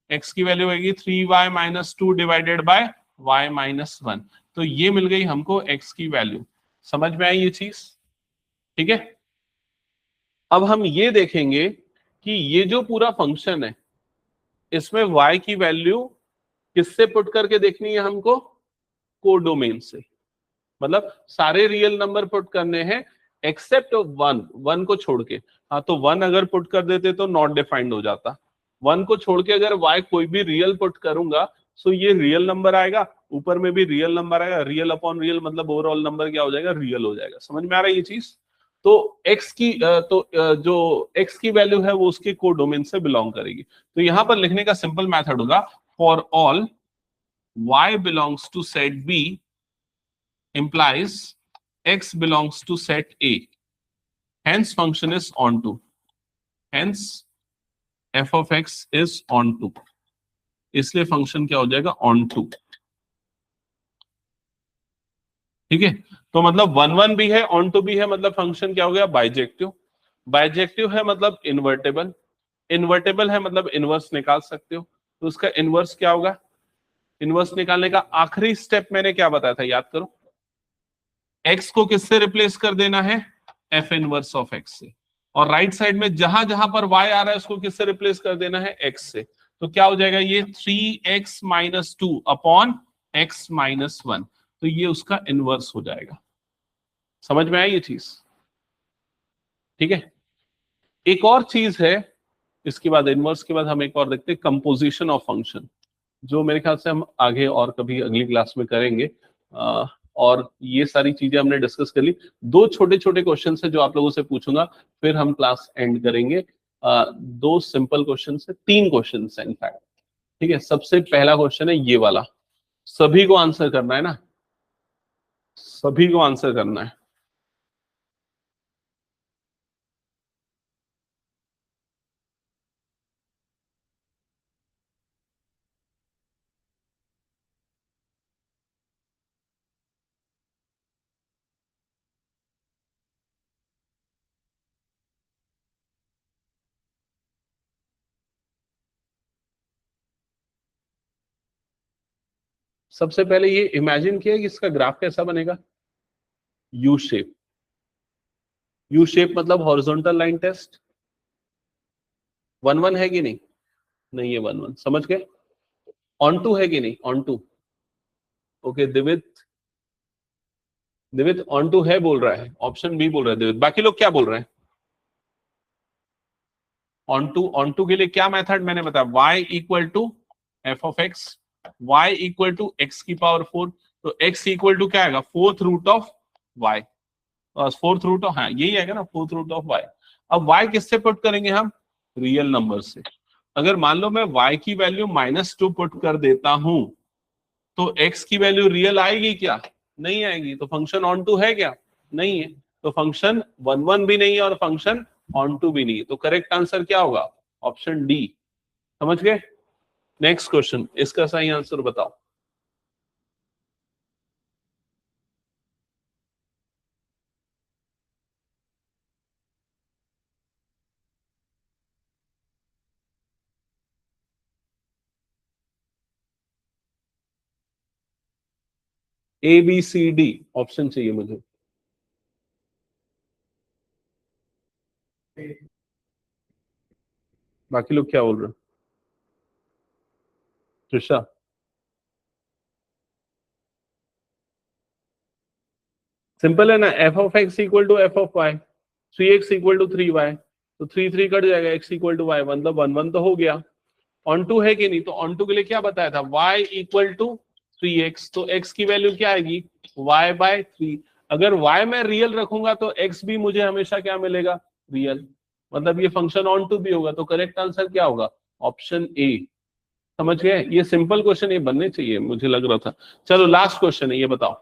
x की वैल्यू आएगी 3y minus two divided by y minus one. तो ये मिल गई हमको x की वैल्यू। समझ में आई ये चीज? ठीक है। अब हम ये देखेंगे कि ये जो पूरा फंक्शन है इसमें y की वैल्यू किससे पुट करके देखनी है हमको? कोडोमेन से। मतलब सारे रियल नंबर पुट करने हैं एक्सेप्ट वन, वन को छोड़ के। हाँ, तो वन अगर पुट कर देते तो नॉट डिफाइंड हो जाता। वन को छोड़ के अगर y कोई भी रियल पुट करूंगा तो ये रियल नंबर आएगा, ऊपर में भी रियल नंबर आएगा। रियल अपॉन रियल मतलब ओवरऑल नंबर क्या हो जाएगा? रियल हो जाएगा। समझ में आ रहा है ये चीज? तो x की जो x की वैल्यू है वो उसके कोडोमेन से बिलोंग करेगी। तो यहां पर लिखने का सिंपल मैथड होगा, for all y belongs to set B implies x belongs to set A. Hence function is onto. Hence f of x is onto. इसलिए फंक्शन क्या हो जाएगा? onto। ठीक है। तो मतलब 1 1 भी है, onto भी है, मतलब फंक्शन क्या हो गया? बाइजेक्टिव। बाइजेक्टिव है मतलब इन्वर्टेबल। इन्वर्टेबल है मतलब इनवर्स निकाल सकते हो। तो उसका इनवर्स क्या होगा? इनवर्स निकालने का आखिरी स्टेप मैंने क्या बताया था, याद करो। x को किससे रिप्लेस कर देना है? f इनवर्स ऑफ x से। और राइट साइड में जहां जहां पर y आ रहा है उसको किससे रिप्लेस कर देना है? x से। तो क्या हो जाएगा? ये 3x minus two upon x minus one. तो ये उसका इनवर्स हो जाएगा। समझ में आई ये चीज? ठीक है। एक और चीज है, इसके बाद इनवर्स के बाद हम एक और देखते हैं, कंपोजिशन ऑफ फंक्शन, जो मेरे ख्याल से हम आगे और कभी अगली क्लास में करेंगे। और ये सारी चीजें हमने डिस्कस कर ली। दो छोटे छोटे क्वेश्चन है जो आप लोगों से पूछूंगा, फिर हम क्लास एंड करेंगे। दो सिंपल क्वेश्चन है, तीन क्वेश्चन है इनफैक्ट। ठीक है। सबसे पहला क्वेश्चन है ये वाला, सभी को आंसर करना है ना, सभी को आंसर करना है। सबसे पहले ये इमेजिन किया कि इसका ग्राफ कैसा बनेगा? U shape. यू शेप मतलब हॉरिजॉन्टल लाइन टेस्ट। 1 1 है कि नहीं? नहीं है 1 1। समझ गए? ऑन टू है कि नहीं? Onto. Okay Divit, Divit onto है बोल रहा है, ऑप्शन बी बोल रहा है दिवित। बाकी लोग क्या बोल रहे हैं? ऑन टू के लिए क्या मेथड मैंने बताया? y equal to f of x, y equal to x की पावर 4। तो x इक्वल टू क्या आएगा? Fourth root of y। Fourth root of, हाँ यही आएगा ना, फोर्थ रूट ऑफ y। अब y किससे पुट करेंगे हम? रियल नंबर से। अगर मान लो मैं y की वैल्यू -2 पुट कर देता हूं तो x की वैल्यू रियल आएगी क्या? नहीं आएगी। तो फंक्शन ऑन टू है क्या? नहीं है। तो फंक्शन 1 1 भी नहीं है और फंक्शन ऑन टू भी नहीं है, तो करेक्ट आंसर क्या होगा? Option D. समझ गए? नेक्स्ट क्वेश्चन, इसका सही आंसर बताओ। A B C D option चाहिए मुझे। बाकी लोग क्या बोल रहे हैं? त्रिशा? सिंपल है ना, f of x equal to f of y, 3x equal to 3y, तो 3 कट जाएगा, x इक्वल टू वाई, मतलब 1 1 तो हो गया। ऑन टू है कि नहीं? तो ऑन टू के लिए क्या बताया था? y इक्वल टू 3x, तो x की वैल्यू क्या आएगी? y by 3। अगर y मैं रियल रखूंगा तो x भी मुझे हमेशा क्या मिलेगा? रियल। मतलब ये फंक्शन ऑन टू भी होगा, तो करेक्ट आंसर क्या होगा? Option A. समझ गए? ये सिंपल क्वेश्चन ये बनने चाहिए, मुझे लग रहा था। चलो लास्ट क्वेश्चन है, ये बताओ।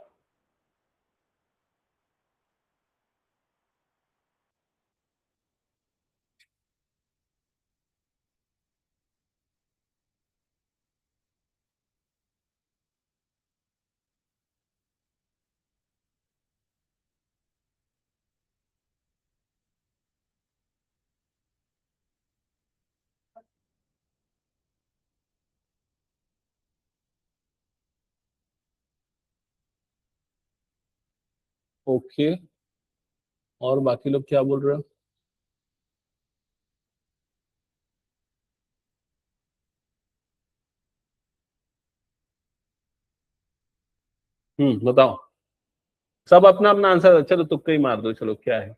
ओके, और बाकी लोग क्या बोल रहे हो? बताओ। सब अपना अपना आंसर, चलो तुक्का ही मार दो, चलो क्या है,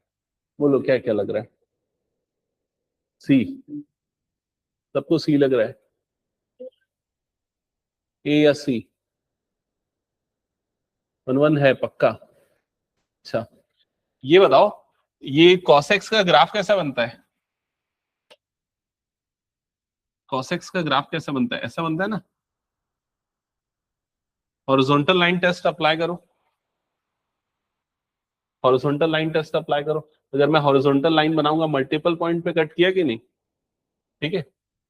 बोलो क्या क्या लग रहा है? सी? सबको सी लग रहा है? ए या सी? 1 1 है पक्का? अच्छा, ये बताओ, ये कॉसेक्स का ग्राफ कैसा बनता है? कॉसेक्स का ग्राफ कैसे बनता है? ऐसा बनता है ना। हॉरिजॉन्टल लाइन टेस्ट अप्लाई करो, हॉरिजॉन्टल लाइन टेस्ट अप्लाई करो। अगर मैं हॉरिजॉन्टल लाइन बनाऊंगा, मल्टीपल पॉइंट पे कट किया कि नहीं? ठीक है,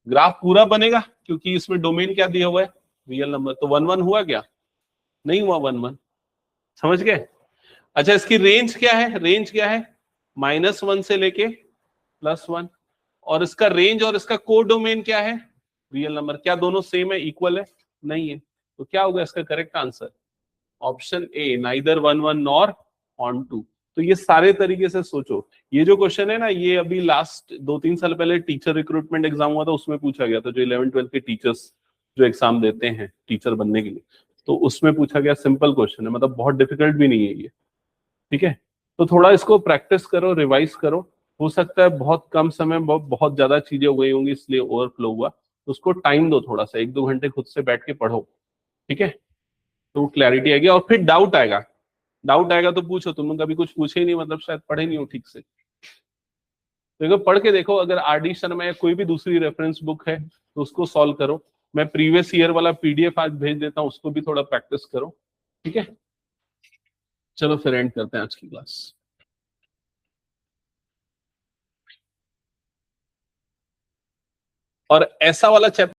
ग्राफ पूरा बनेगा, क्योंकि इसमें डोमेन क्या दिया हुआ है? Real number. तो 1 1 हुआ क्या? नहीं हुआ 1 1। समझ गए? अच्छा, इसकी रेंज क्या है? रेंज क्या है? -1 से लेके +1। और इसका रेंज और इसका कोड डोमेन क्या है? Real number. क्या दोनों सेम है, इक्वल है? नहीं है। तो क्या होगा इसका correct answer? Option A, neither 1 1 nor onto. तो ये सारे तरीके से सोचो। ये जो क्वेश्चन है ना, ये अभी लास्ट 2 3 साल पहले टीचर रिक्रूटमेंट एग्जाम हुआ था, उसमें पूछा गया था, जो 11 12 के टीचर्स जो एग्जाम देते हैं टीचर बनने के लिए, तो उसमें पूछा गया। सिंपल क्वेश्चन है, मतलब बहुत डिफिकल्ट भी नहीं है ये। ठीक है, तो थोड़ा इसको प्रैक्टिस करो, रिवाइज करो। हो सकता है बहुत कम समय में बहुत ज्यादा चीजें हो गई होंगी, इसलिए ओवरफ्लो हुआ, तो उसको टाइम दो थोड़ा सा, 1 2 घंटे खुद से बैठ के पढ़ो। ठीक है, तो क्लैरिटी आएगी। और फिर डाउट आएगा, डाउट आएगा तो पूछो। तुम लोग कभी कुछ पूछे ही नहीं, मतलब शायद पढ़े नहीं हो ठीक से। देखो, पढ़ के देखो, अगर आर डी शर्मा या कोई भी दूसरी रेफरेंस बुक है तो उसको सॉल्व करो। मैं प्रीवियस ईयर वाला पीडीएफ आज भेज देता हूँ, उसको भी थोड़ा प्रैक्टिस करो। ठीक है, चलो फिर एंड करते हैं आज की क्लास। और ऐसा वाला चैप्टर